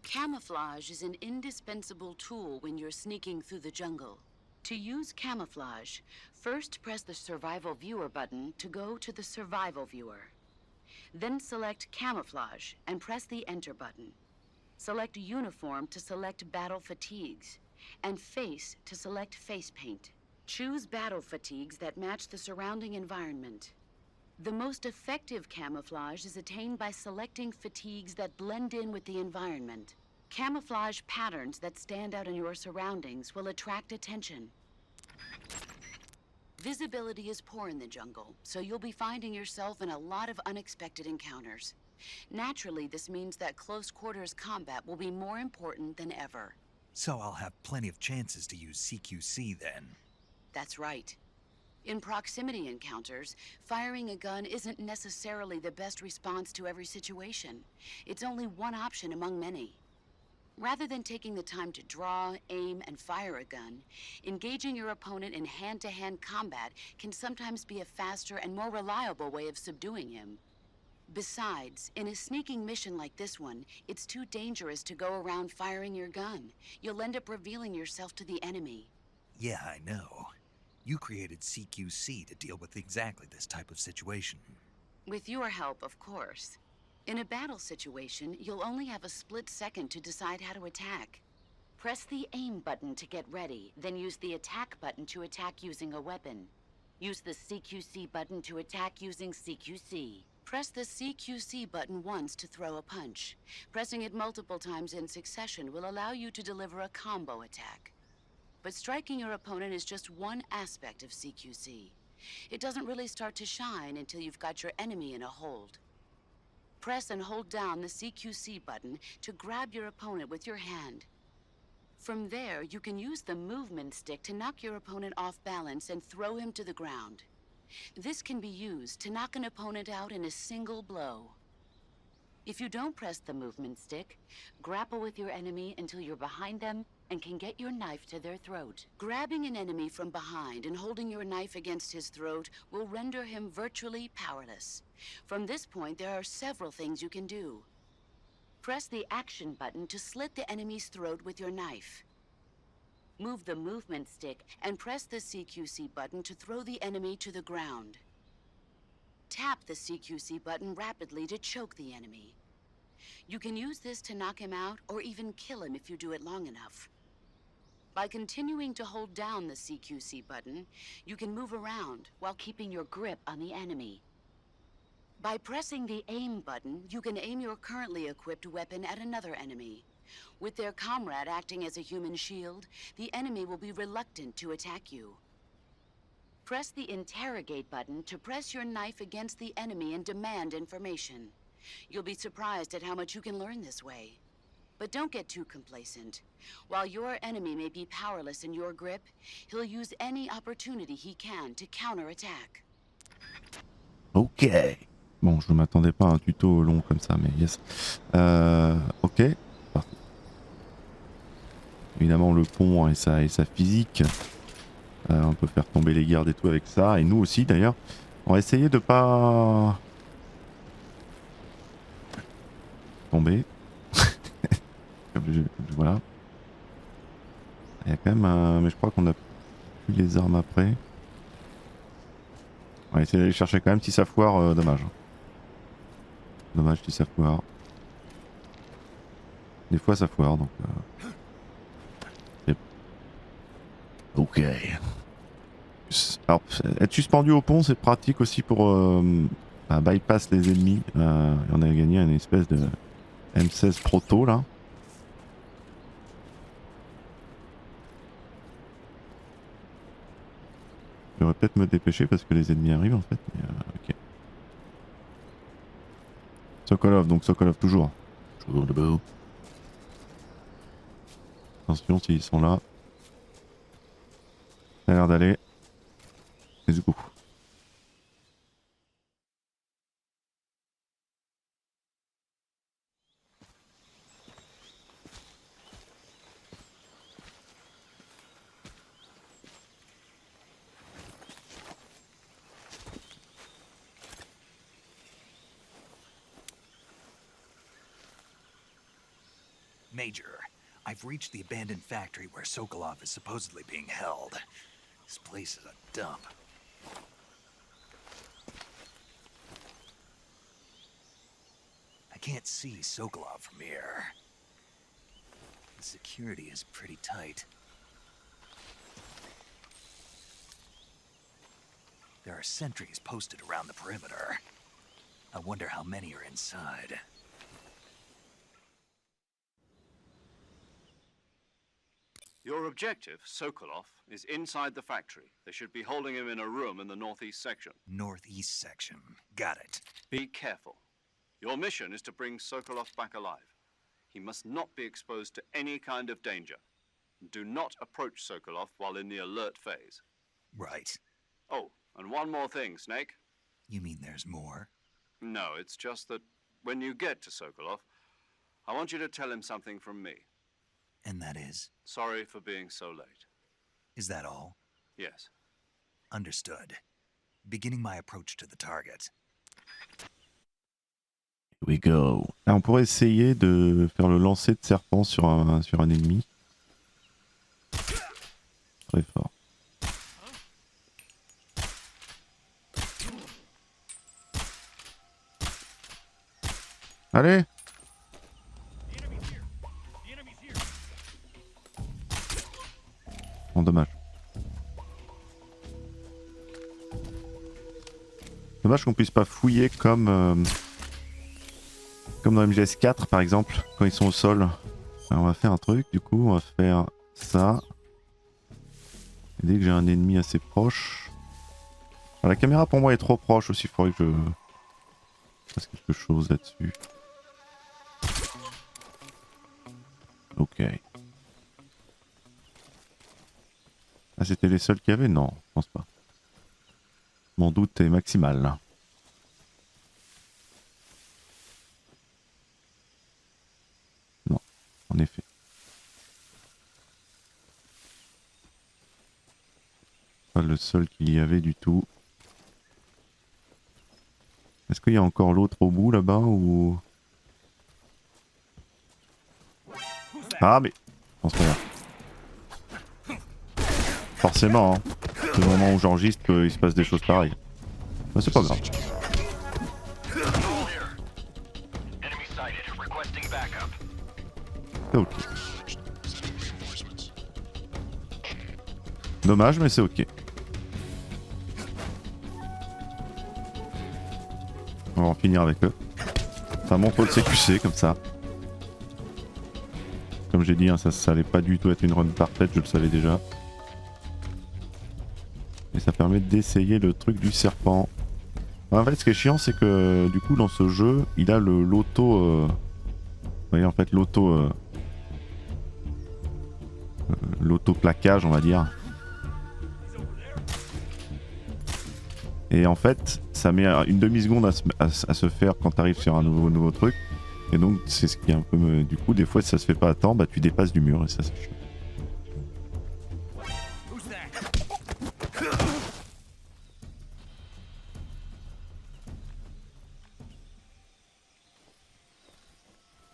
Camouflage is an indispensable tool when you're sneaking through the jungle. To use camouflage, first press the Survival Viewer button to go to the Survival Viewer. Then select Camouflage and press the Enter button. Select Uniform to select Battle Fatigues, and Face to select Face Paint. Choose battle fatigues that match the surrounding environment. The most effective camouflage is attained by selecting fatigues that blend in with the environment. Camouflage patterns that stand out in your surroundings will attract attention. Visibility is poor in the jungle, so you'll be finding yourself in a lot of unexpected encounters. Naturally, this means that close quarters combat will be more important than ever. So I'll have plenty of chances to use CQC then. That's right. In proximity encounters, firing a gun isn't necessarily the best response to every situation. It's only one option among many. Rather than taking the time to draw, aim, and fire a gun, engaging your opponent in hand-to-hand combat can sometimes be a faster and more reliable way of subduing him. Besides, in a sneaking mission like this one, it's too dangerous to go around firing your gun. You'll end up revealing yourself to the enemy. Yeah, I know. You created CQC to deal with exactly this type of situation. With your help, of course. In a battle situation, you'll only have a split second to decide how to attack. Press the aim button to get ready, then use the attack button to attack using a weapon. Use the CQC button to attack using CQC. Press the CQC button once to throw a punch. Pressing it multiple times in succession will allow you to deliver a combo attack. But striking your opponent is just one aspect of CQC. It doesn't really start to shine until you've got your enemy in a hold. Press and hold down the CQC button to grab your opponent with your hand. From there, you can use the movement stick to knock your opponent off balance and throw him to the ground. This can be used to knock an opponent out in a single blow. If you don't press the movement stick, grapple with your enemy until you're behind them and can get your knife to their throat. Grabbing an enemy from behind and holding your knife against his throat will render him virtually powerless. From this point, there are several things you can do. Press the action button to slit the enemy's throat with your knife. Move the movement stick and press the CQC button to throw the enemy to the ground. Tap the CQC button rapidly to choke the enemy. You can use this to knock him out or even kill him if you do it long enough. By continuing to hold down the CQC button, you can move around while keeping your grip on the enemy. By pressing the aim button, you can aim your currently equipped weapon at another enemy. With their comrade acting as a human shield, the enemy will be reluctant to attack you. Press the interrogate button to press your knife against the enemy and demand information. You'll be surprised at how much you can learn this way. But don't get too complacent. While your enemy may be powerless in your grip, he'll use any opportunity he can to counterattack. Ok. Bon, je m'attendais pas à un tuto long comme ça, mais yes. Ok. Parti. Évidemment, le pont et sa physique. On peut faire tomber les gardes et tout avec ça. Et nous aussi, d'ailleurs. On va essayer de pas... tomber. Voilà. Il y a quand même un... Mais je crois qu'on a plus les armes après. On va essayer d'aller chercher quand même si ça foire, dommage. Dommage si ça foire. Des fois ça foire donc... Ok. Alors, être suspendu au pont c'est pratique aussi pour bypass les ennemis. Et on a gagné une espèce de M16 proto là. Je devrais peut-être me dépêcher parce que les ennemis arrivent en fait. Mais, ok. Sokolov, donc Sokolov toujours. Toujours debout. Attention s'ils sont là. Ça a l'air d'aller. Let's go. Major, I've reached the abandoned factory where Sokolov is supposedly being held. This place is a dump. I can't see Sokolov from here. The security is pretty tight. There are sentries posted around the perimeter. I wonder how many are inside. Your objective, Sokolov, is inside the factory. They should be holding him in a room in the northeast section. Northeast section. Got it. Be careful. Your mission is to bring Sokolov back alive. He must not be exposed to any kind of danger. Do not approach Sokolov while in the alert phase. Right. Oh, and one more thing, Snake. You mean there's more? No, it's just that when you get to Sokolov, I want you to tell him something from me. And that is? Sorry for being so late. Is that all? Yes. Understood. Beginning my approach to the target. Here we go. Là, on pourrait essayer de faire le lancer de serpent sur un ennemi. Très fort. Allez! Bon, dommage. Dommage qu'on puisse pas fouiller comme dans MGS4 par exemple, quand ils sont au sol. Alors, on va faire un truc, du coup, on va faire ça. Et dès que j'ai un ennemi assez proche... Alors, la caméra pour moi est trop proche aussi, il faudrait que je fasse quelque chose là-dessus. Ok. Ah, c'était les seuls qu'il y avait? Non, je pense pas. Mon doute est maximal là. Non, en effet. Pas le seul qu'il y avait du tout. Est-ce qu'il y a encore l'autre au bout là-bas ou... Ah mais... Non, c'est pas grave. Forcément, hein. C'est le moment où j'enregistre qu'il se passe des choses pareilles. Mais c'est pas grave. C'est ok. Dommage mais c'est ok. On va en finir avec eux. Ça montre le CQC comme ça. Comme j'ai dit, hein, ça allait pas du tout être une run parfaite, je le savais déjà. Et ça permet d'essayer le truc du serpent. En fait, ce qui est chiant, c'est que du coup, dans ce jeu, il a l'auto... Vous voyez, en fait, l'auto-plaquage, on va dire. Et en fait, ça met une demi-seconde à se faire quand tu arrives sur un nouveau truc. Et donc, c'est ce qui est un peu... Du coup, des fois, si ça se fait pas à temps, bah tu dépasses du mur et ça, c'est chiant.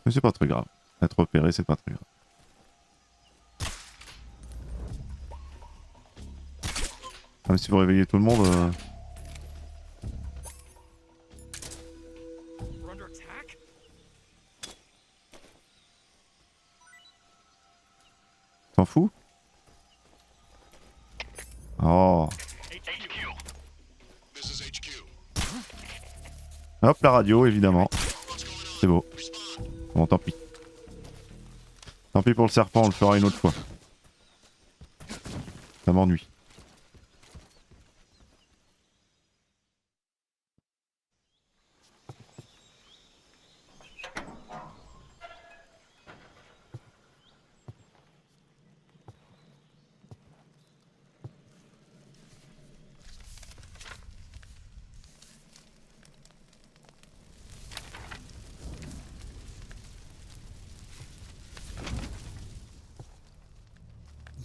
Mais c'est pas très grave. Être repéré, c'est pas très grave. Même si vous réveillez tout le monde... T'en fous? Oh. Hop, la radio, évidemment. C'est beau. Bon, tant pis. Tant pis pour le serpent, on le fera une autre fois. Ça m'ennuie.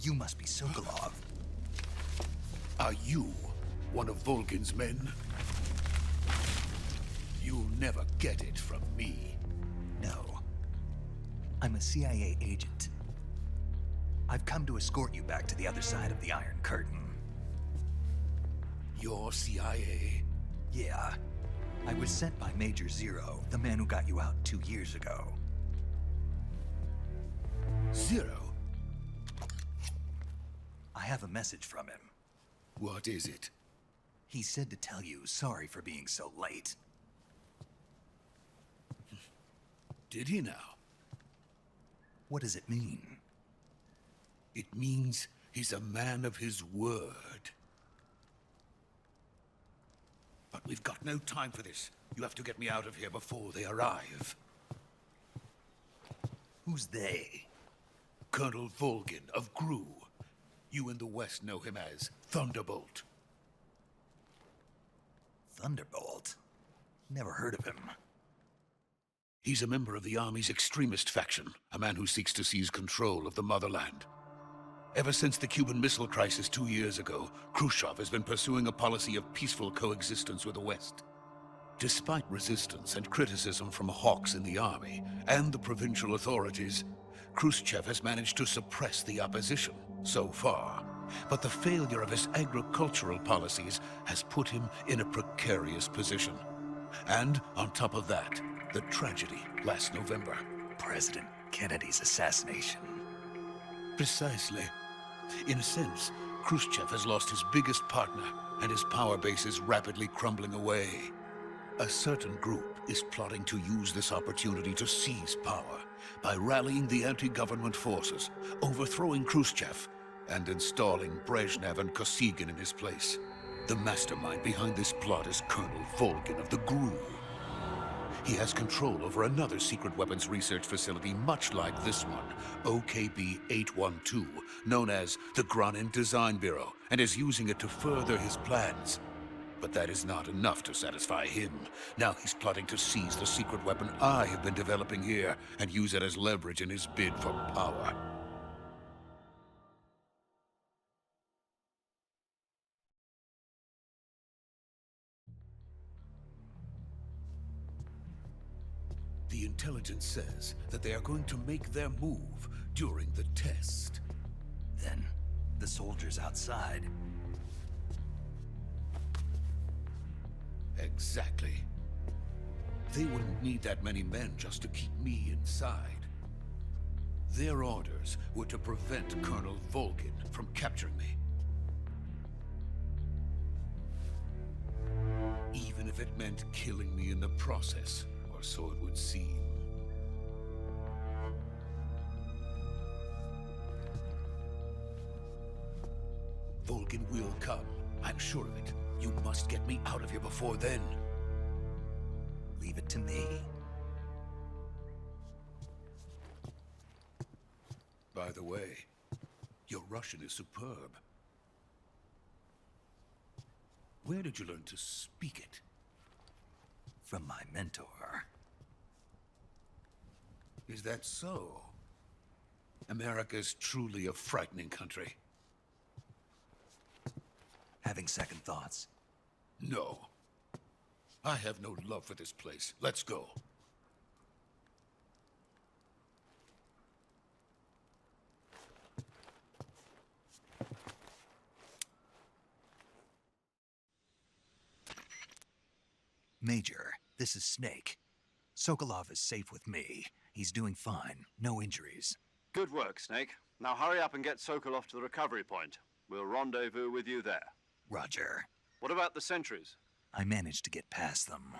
You must be Sokolov. Are you one of Volgin's men? You'll never get it from me. No. I'm a CIA agent. I've come to escort you back to the other side of the Iron Curtain. You're CIA? Yeah. I was sent by Major Zero, the man who got you out 2 years ago. Zero? I have a message from him. What is it? He said to tell you sorry for being so late. Did he now? What does it mean? It means he's a man of his word. But we've got no time for this. You have to get me out of here before they arrive. Who's they? Colonel Volgin of GRU. You in the West know him as Thunderbolt. Thunderbolt? Never heard of him. He's a member of the Army's extremist faction, a man who seeks to seize control of the motherland. Ever since the Cuban Missile Crisis 2 years ago, Khrushchev has been pursuing a policy of peaceful coexistence with the West. Despite resistance and criticism from hawks in the army and the provincial authorities, Khrushchev has managed to suppress the opposition so far. But the failure of his agricultural policies has put him in a precarious position. And on top of that, the tragedy last November. President Kennedy's assassination. Precisely. In a sense, Khrushchev has lost his biggest partner, and his power base is rapidly crumbling away. A certain group is plotting to use this opportunity to seize power by rallying the anti-government forces, overthrowing Khrushchev, and installing Brezhnev and Kosygin in his place. The mastermind behind this plot is Colonel Volgin of the GRU. He has control over another secret weapons research facility much like this one, OKB-812, known as the Granin Design Bureau, and is using it to further his plans. But that is not enough to satisfy him. Now he's plotting to seize the secret weapon I have been developing here and use it as leverage in his bid for power. The intelligence says that they are going to make their move during the test. Then, the soldiers outside. Exactly. They wouldn't need that many men just to keep me inside. Their orders were to prevent Colonel Volgin from capturing me. Even if it meant killing me in the process, or so it would seem. Volgin will come. I'm sure of it. You must get me out of here before then. Leave it to me. By the way, your Russian is superb. Where did you learn to speak it? From my mentor. Is that so? America's truly a frightening country. Having second thoughts. No. I have no love for this place. Let's go. Major, this is Snake. Sokolov is safe with me. He's doing fine. No injuries. Good work, Snake. Now hurry up and get Sokolov to the recovery point. We'll rendezvous with you there. Roger. What about the sentries? I managed to get past them.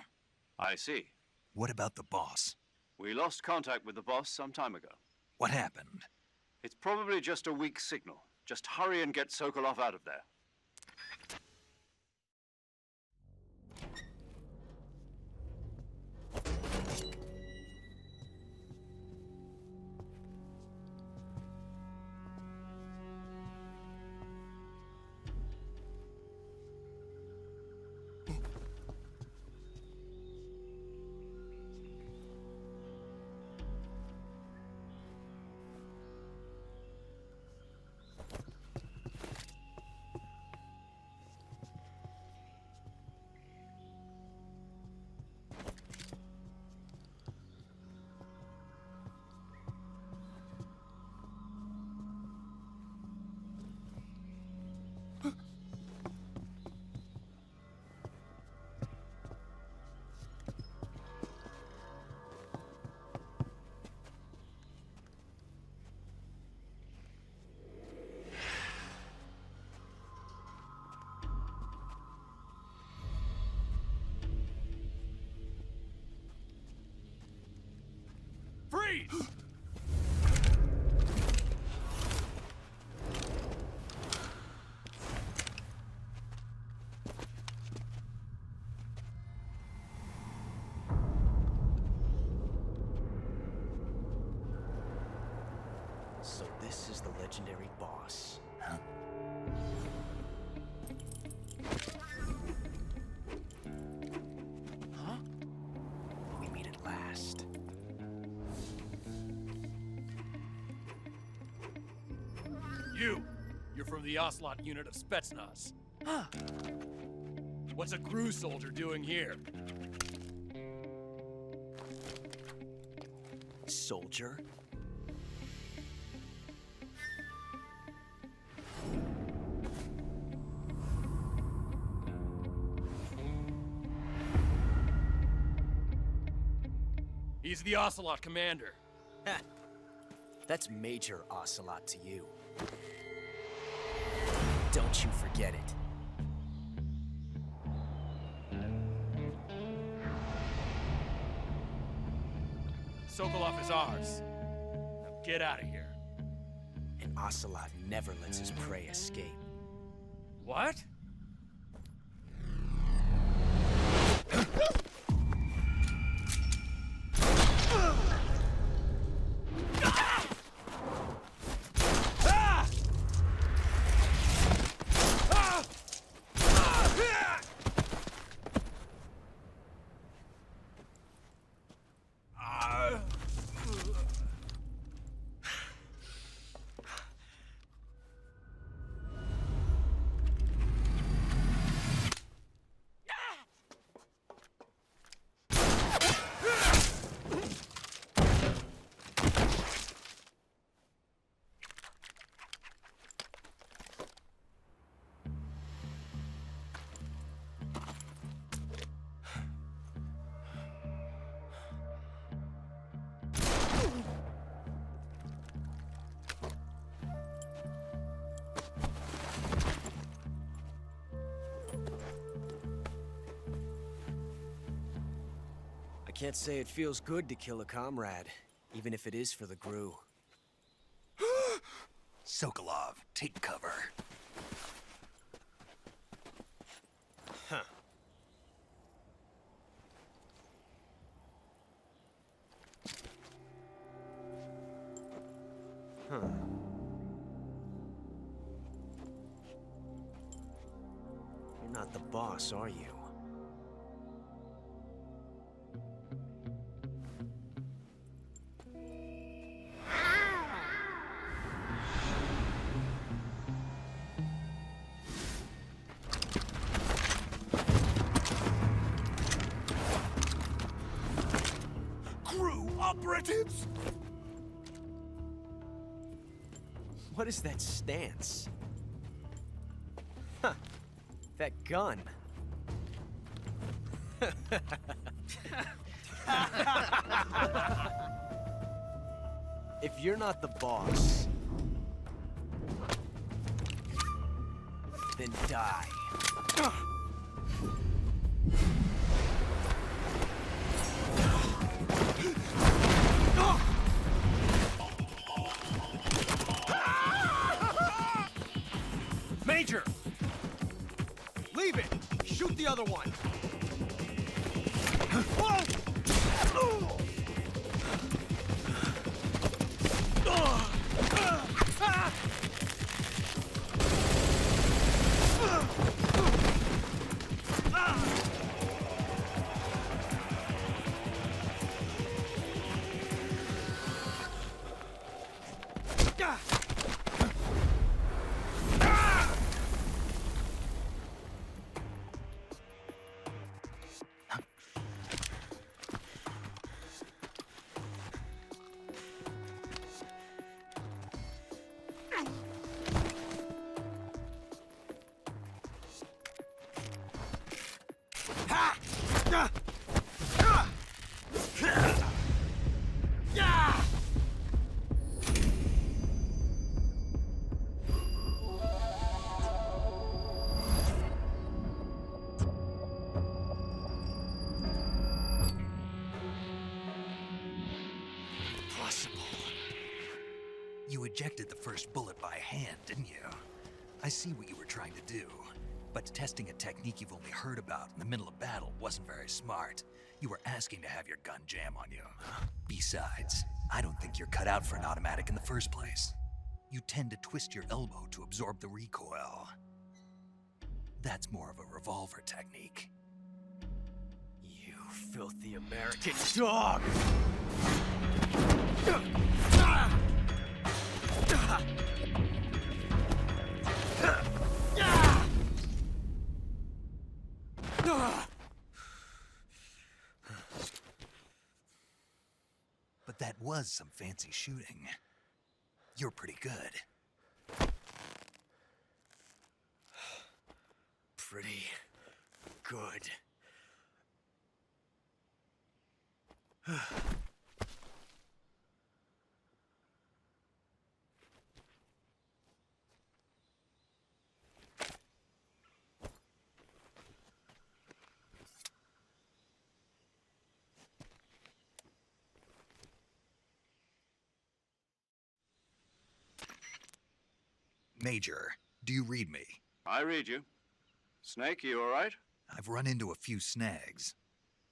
I see. What about the boss? We lost contact with the boss some time ago. What happened? It's probably just a weak signal. Just hurry and get Sokolov out of there. Freeze! So this is the legendary boss. Huh? Huh? We meet at last. You're from the Ocelot unit of Spetsnaz. Huh. What's a crew soldier doing here? Soldier? He's the Ocelot commander. Ha! That's Major Ocelot to you. Don't you forget it. Sokolov is ours. Now get out of here. And Ocelot never lets his prey escape. What? can't say it feels good to kill a comrade, even if it is for the Gru. Sokolov, take cover. Huh. Huh. You're not the boss, are you? Operatives? What is that stance? Huh. That gun. If you're not the boss, then die. Major! Leave it! Shoot the other one! You ejected the first bullet by hand, didn't you? I see what you were trying to do. But testing a technique you've only heard about in the middle of battle wasn't very smart. You were asking to have your gun jam on you. Besides, I don't think you're cut out for an automatic in the first place. You tend to twist your elbow to absorb the recoil. That's more of a revolver technique. You filthy American dog! But that was some fancy shooting. You're pretty good. Pretty good. Major, do you read me? I read you. Snake, you all right? I've run into a few snags.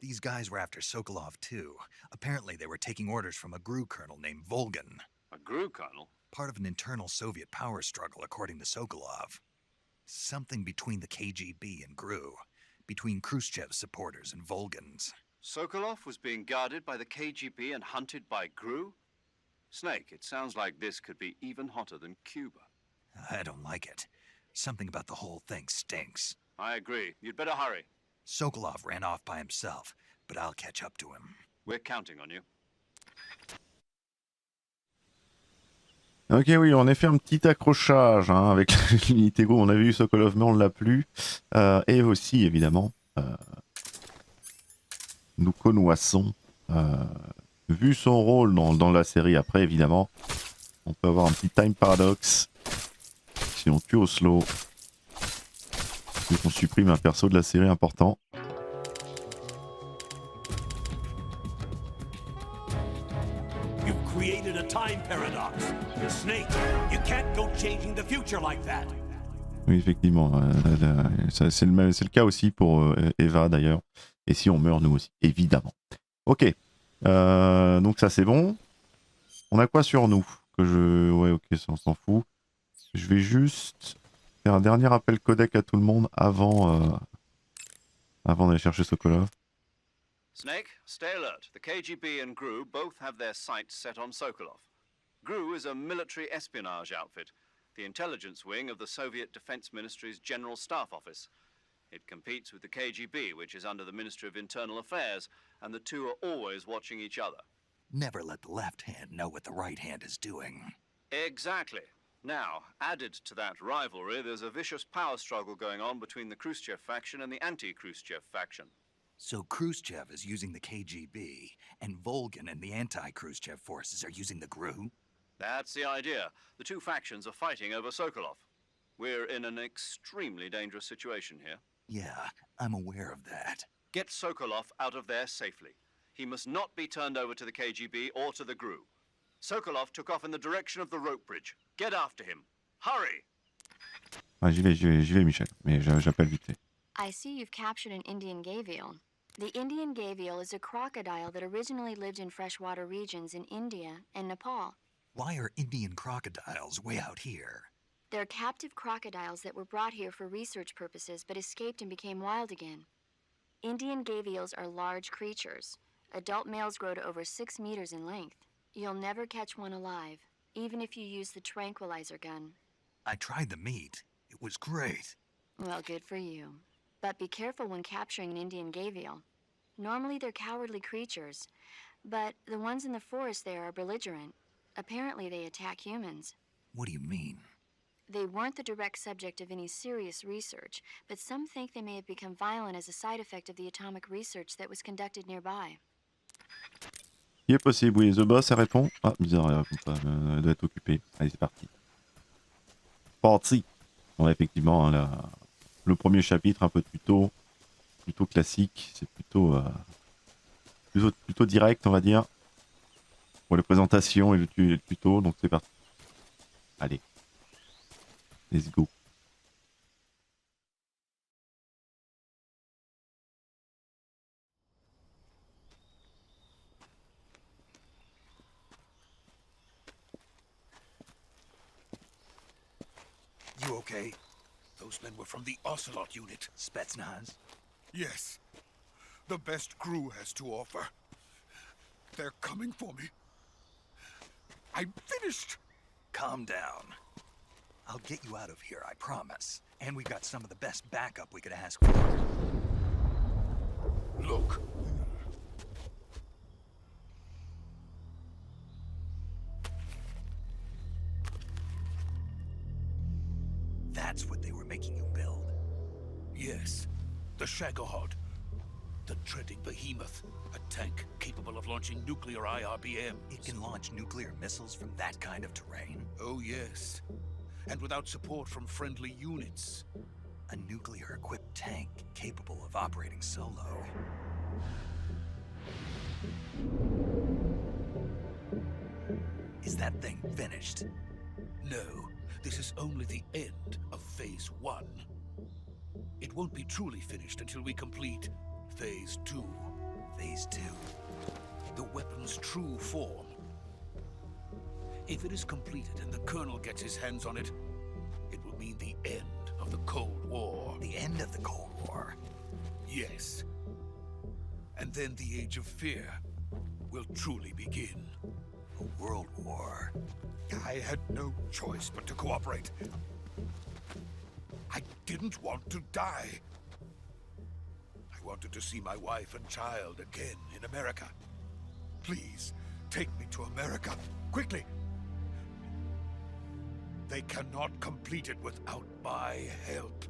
These guys were after Sokolov too. Apparently they were taking orders from a GRU colonel named Volgan. A GRU colonel? Part of an internal Soviet power struggle, according to Sokolov. Something between the KGB and GRU. Between Khrushchev's supporters and Volgan's. Sokolov was being guarded by the KGB and hunted by GRU? Snake, it sounds like this could be even hotter than Cuba. I don't like it. Something about the whole thing stinks. I agree. You'd better hurry. Sokolov ran off by himself, but I'll catch up to him. We're counting on you. Ok, oui, on a fait un petit accrochage hein, avec l'unité GRU. On avait eu Sokolov, mais on ne l'a plus. Et aussi, évidemment, nous connoissons, vu son rôle dans la série après, évidemment, on peut avoir un petit time paradoxe. Si on tue Ocelot, c'est qu'on supprime un perso de la série important. time paradox. Snake, you can't go changing the future like that. Oui, effectivement, c'est le cas aussi pour Eva d'ailleurs. Et si on meurt nous aussi, évidemment. Ok, donc ça c'est bon. On a quoi sur nous ouais, ok, ça on s'en fout. Je vais juste faire un dernier appel codec à tout le monde avant d'aller chercher Sokolov. Snake, stay alert. The KGB and GRU both have their sights set on Sokolov. GRU is a military espionage outfit, the intelligence wing of the Soviet Defense Ministry's General Staff Office. It competes with the KGB, which is under the Ministry of Internal Affairs, and the two are always watching each other. Never let the left hand know what the right hand is doing. Exactly. Now, added to that rivalry, there's a vicious power struggle going on between the Khrushchev faction and the anti-Khrushchev faction. So Khrushchev is using the KGB, and Volgin and the anti-Khrushchev forces are using the GRU? That's the idea. The two factions are fighting over Sokolov. We're in an extremely dangerous situation here. Yeah, I'm aware of that. Get Sokolov out of there safely. He must not be turned over to the KGB or to the GRU. Sokolov took off in the direction of the rope bridge. Get after him. Hurry! Ah, j'y vais, Michel, mais j'appelle vite fait. I see you've captured an Indian gavial. The Indian gavial is a crocodile that originally lived in freshwater regions in India and Nepal. Why are Indian crocodiles way out here? They're captive crocodiles that were brought here for research purposes but escaped and became wild again. Indian gavials are large creatures. Adult males grow to over 6 meters in length. You'll never catch one alive, even if you use the tranquilizer gun. I tried the meat. It was great. Well, good for you. But be careful when capturing an Indian gavial. Normally they're cowardly creatures, but the ones in the forest there are belligerent. Apparently they attack humans. What do you mean? They weren't the direct subject of any serious research, but some think they may have become violent as a side effect of the atomic research that was conducted nearby. Qui est possible, oui, The Boss, elle répond. Ah, bizarre, elle répond pas, elle doit être occupée. Allez, c'est parti. Parti. Bon, effectivement, hein, le premier chapitre, un peu de tuto, plutôt classique, c'est plutôt direct, on va dire, pour les présentations et le tuto, donc c'est parti. Allez, let's go. You okay? Those men were from the Ocelot unit. Spetsnaz? Yes. The best GRU has to offer. They're coming for me. I'm finished. Calm down. I'll get you out of here, I promise. And we got some of the best backup we could ask for. Look. That's what they were making you build? Yes. The Shagohod. The dreading behemoth. A tank capable of launching nuclear IRBMs. It can launch nuclear missiles from that kind of terrain? Oh, yes. And without support from friendly units. A nuclear-equipped tank capable of operating solo. Is that thing finished? No. This is only the end of Phase 1. It won't be truly finished until we complete Phase 2. Phase 2? The weapon's true form. If it is completed and the Colonel gets his hands on it, it will mean the end of the Cold War. The end of the Cold War? Yes. And then the Age of Fear will truly begin. A world war? I had no choice but to cooperate. I didn't want to die. I wanted to see my wife and child again in America. Please, take me to America, quickly. They cannot complete it without my help.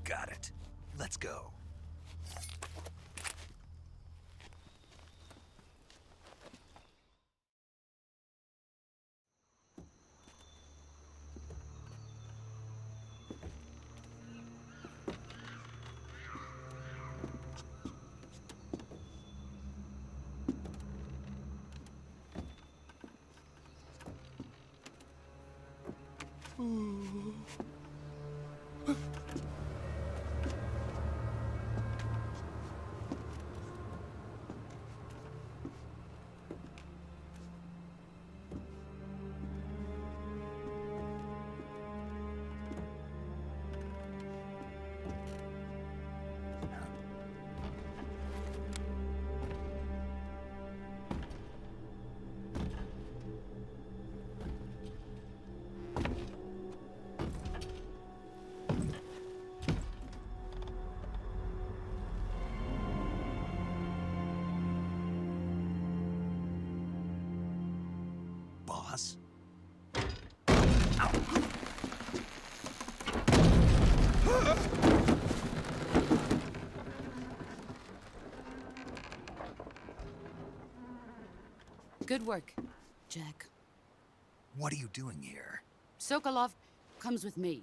Got it. Let's go. Boss? Good work, Jack. What are you doing here? Sokolov comes with me.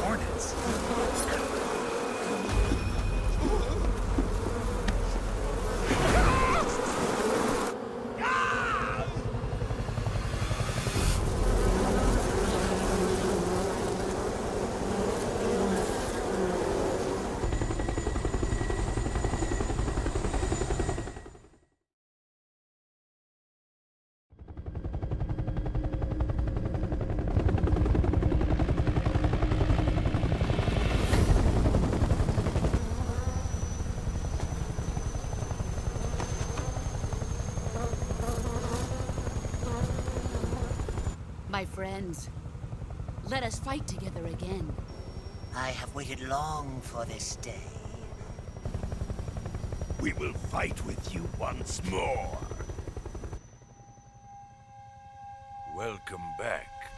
Hornets? My friends, let us fight together again. I have waited long for this day. We will fight with you once more. Welcome back,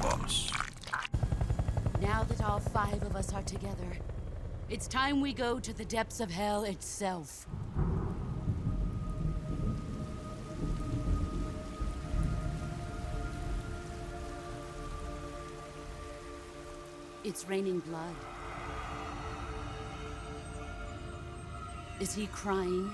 boss. Now that all 5 of us are together, it's time we go to the depths of hell itself. It's raining blood. Is he crying?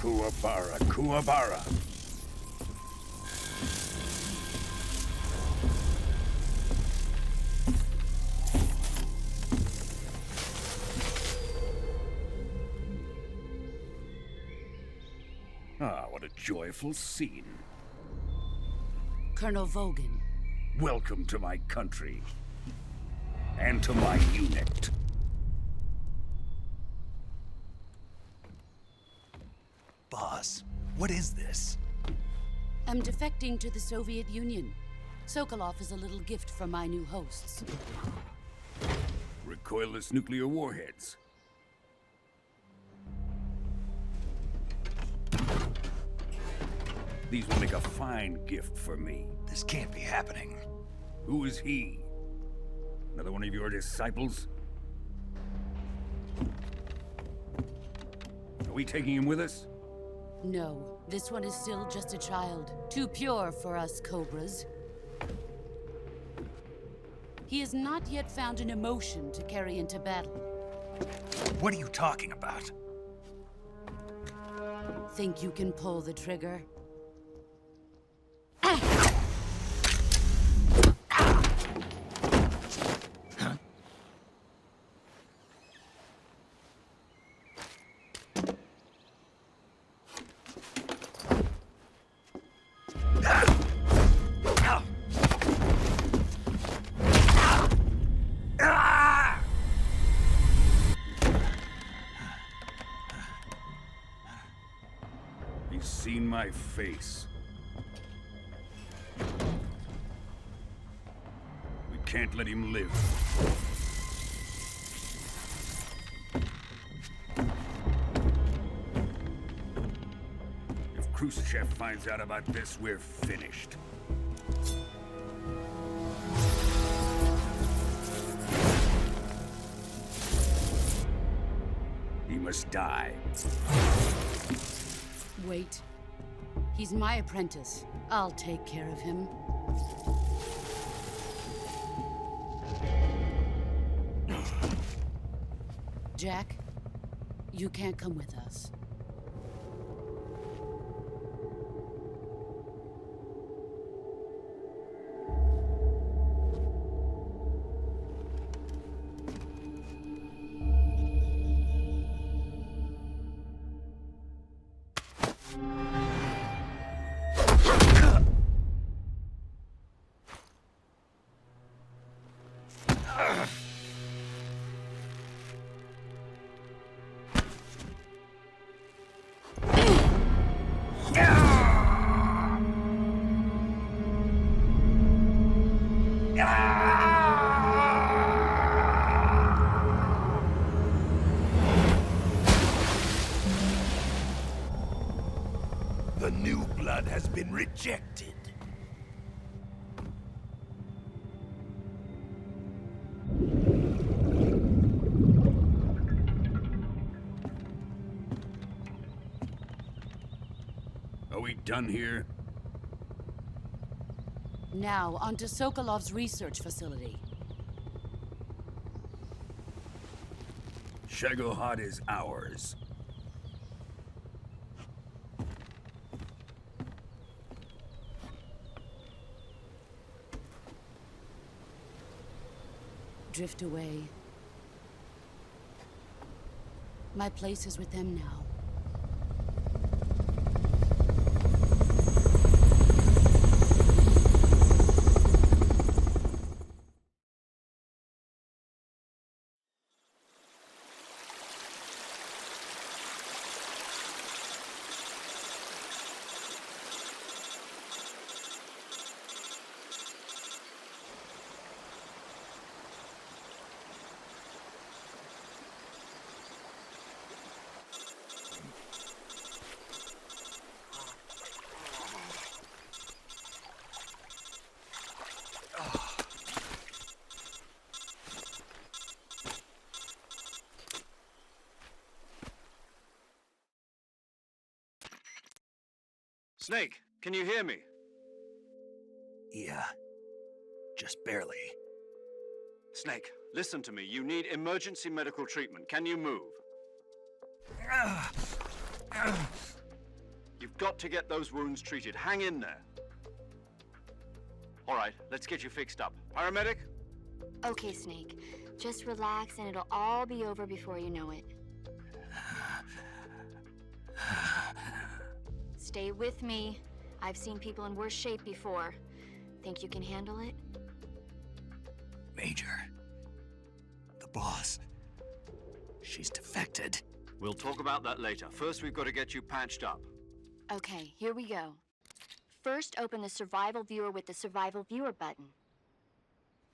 Kuwabara, Kuwabara. Ah, what a joyful scene. Colonel Vogan. Welcome to my country. And to my unit. Boss, what is this? I'm defecting to the Soviet Union. Sokolov is a little gift from my new hosts. Recoilless nuclear warheads. These will make a fine gift for me. This can't be happening. Who is he? Another one of your disciples? Are we taking him with us? No, this one is still just a child. Too pure for us Cobras. He has not yet found an emotion to carry into battle. What are you talking about? Think you can pull the trigger? He's seen my face. We can't let him live. If Khrushchev finds out about this, we're finished. He must die. Wait. He's my apprentice. I'll take care of him. Jack, you can't come with us. The new blood has been rejected. Are we done here? Now, on to Sokolov's research facility. Shagohod is ours. Drift away. My place is with them now. Snake, can you hear me? Yeah. Just barely. Snake, listen to me. You need emergency medical treatment. Can you move? You've got to get those wounds treated. Hang in there. All right, let's get you fixed up. Paramedic? Okay, Snake. Just relax and it'll all be over before you know it. Stay with me. I've seen people in worse shape before. Think you can handle it? Major. The boss. She's defected. We'll talk about that later. First, we've got to get you patched up. Okay, here we go. First, open the survival viewer with the survival viewer button.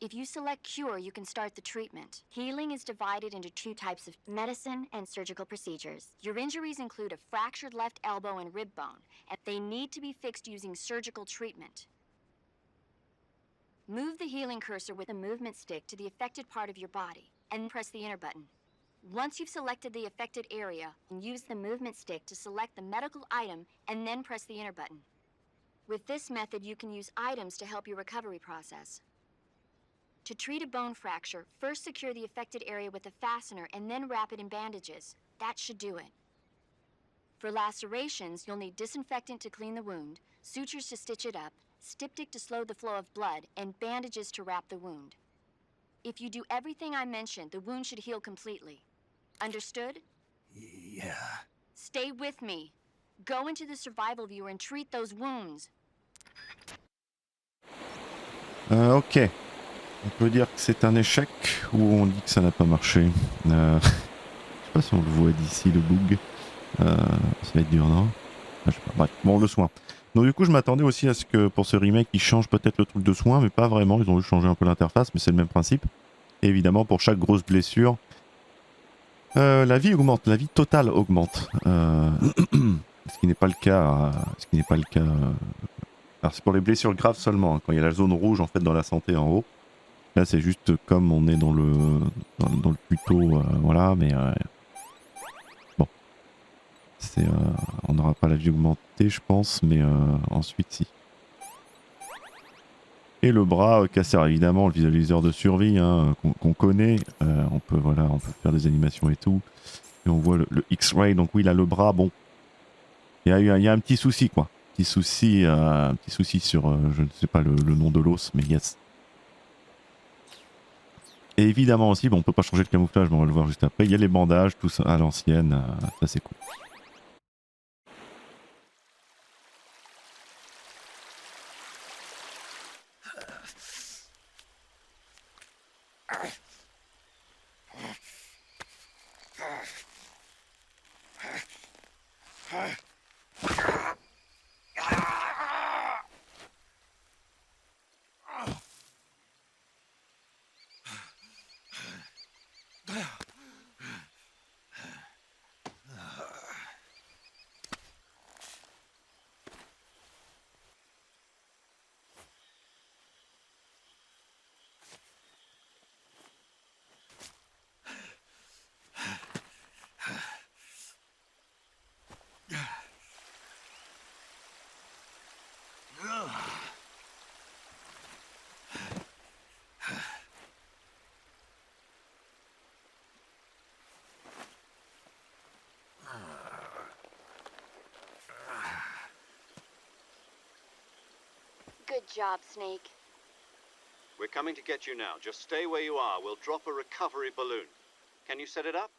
If you select cure, you can start the treatment. Healing is divided into two types of medicine and surgical procedures. Your injuries include a fractured left elbow and rib bone, and they need to be fixed using surgical treatment. Move the healing cursor with a movement stick to the affected part of your body, and press the enter button. Once you've selected the affected area, use the movement stick to select the medical item, and then press the enter button. With this method, you can use items to help your recovery process. To treat a bone fracture, first secure the affected area with a fastener and then wrap it in bandages. That should do it. For lacerations, you'll need disinfectant to clean the wound, sutures to stitch it up, styptic to slow the flow of blood, and bandages to wrap the wound. If you do everything I mentioned, the wound should heal completely. Understood? Yeah. Stay with me. Go into the survival viewer and treat those wounds. Ok. On peut dire que c'est un échec ou on dit que ça n'a pas marché. Je sais pas si on le voit d'ici le bug. Ça va être dur, non? Je sais pas. Bref, bon, le soin. Donc du coup je m'attendais aussi à ce que pour ce remake ils changent peut-être le truc de soin, mais pas vraiment, ils ont juste changé un peu l'interface, mais c'est le même principe. Et évidemment pour chaque grosse blessure, la vie augmente, la vie totale augmente. Ce qui n'est pas le cas. Alors c'est pour les blessures graves seulement, hein, quand il y a la zone rouge en fait dans la santé en haut. Là c'est juste comme on est dans le tuto, voilà, mais bon. On n'aura pas la vie augmentée je pense, mais ensuite si. Et le bras cassé, évidemment le visualiseur de survie hein, qu'on connaît, on peut faire des animations et tout. Et on voit le X-ray, donc oui là le bras, bon. Il y a un petit souci quoi. Un petit souci sur, je ne sais pas le nom de l'os, mais yes. Et évidemment aussi, bon on peut pas changer le camouflage, mais on va le voir juste après. Il y a les bandages, tout ça à l'ancienne, ça c'est cool. Good job, Snake. We're coming to get you now. Just stay where you are. We'll drop a recovery balloon. Can you set it up?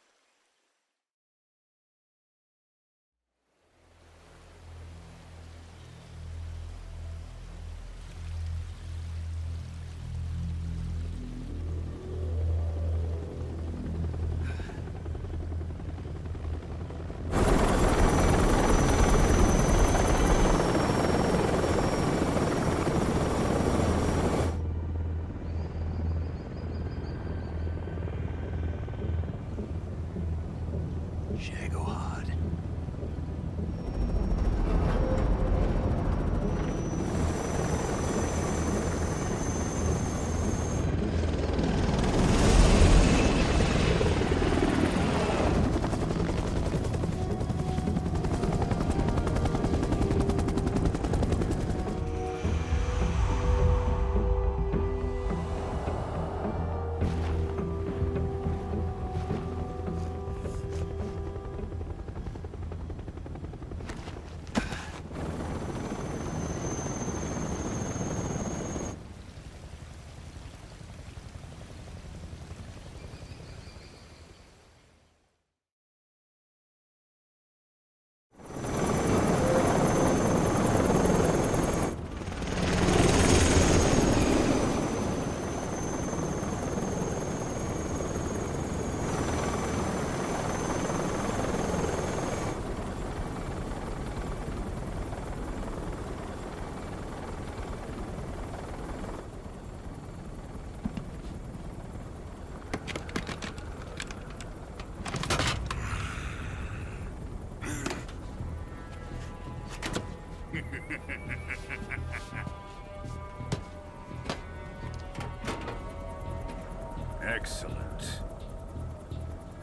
Excellent.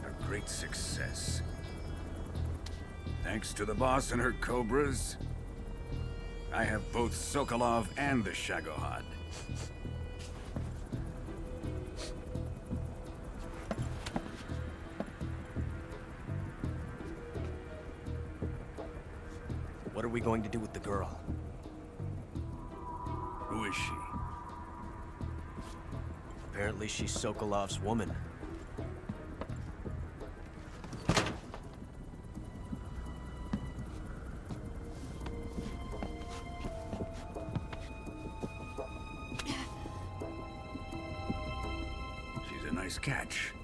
A great success. Thanks to the boss and her cobras, I have both Sokolov and the Shagohod. What are we going to do with the girl? Who is she? Apparently she's Sokolov's woman. She's a nice catch.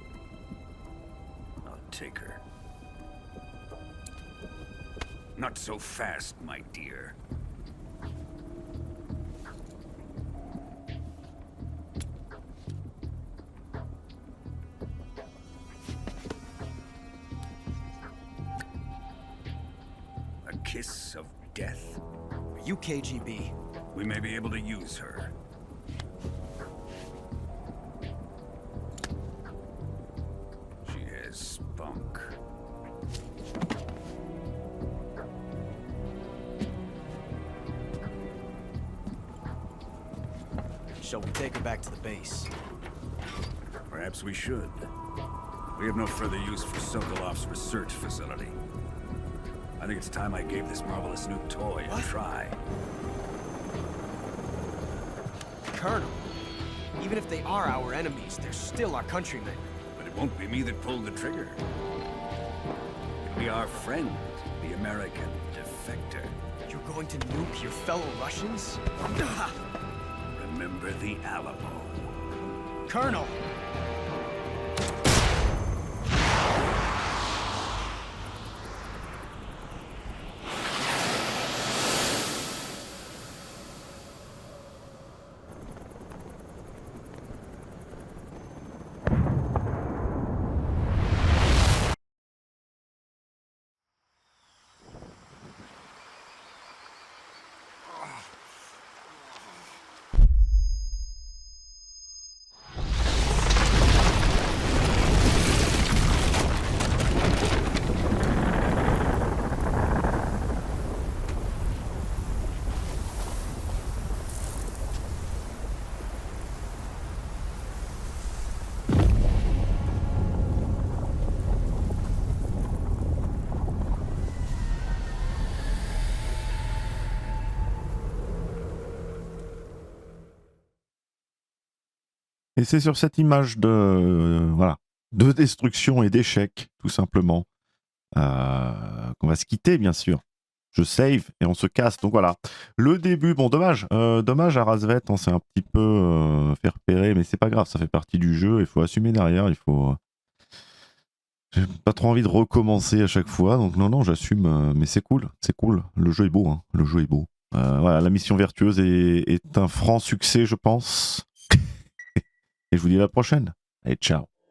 I'll take her. Not so fast, my dear. kiss of death? Are you KGB? We may be able to use her. She has spunk. Shall we take her back to the base? Perhaps we should. We have no further use for Sokolov's research facility. I think it's time I gave this marvelous new toy a try. Colonel, even if they are our enemies, they're still our countrymen. But it won't be me that pulled the trigger. It'll be our friend, the American defector. You're going to nuke your fellow Russians? Remember the Alamo. Colonel! Et c'est sur cette image de voilà, de destruction et d'échec, tout simplement, qu'on va se quitter, bien sûr. Je save et on se casse. Donc voilà, le début, bon, dommage à Razvet, on s'est un petit peu fait repérer, mais c'est pas grave, ça fait partie du jeu, il faut assumer derrière, il faut... J'ai pas trop envie de recommencer à chaque fois, donc non, j'assume, mais c'est cool, le jeu est beau, hein, le jeu est beau. Voilà, la mission Vertueuse est un franc succès, je pense. Et je vous dis à la prochaine. Allez, ciao.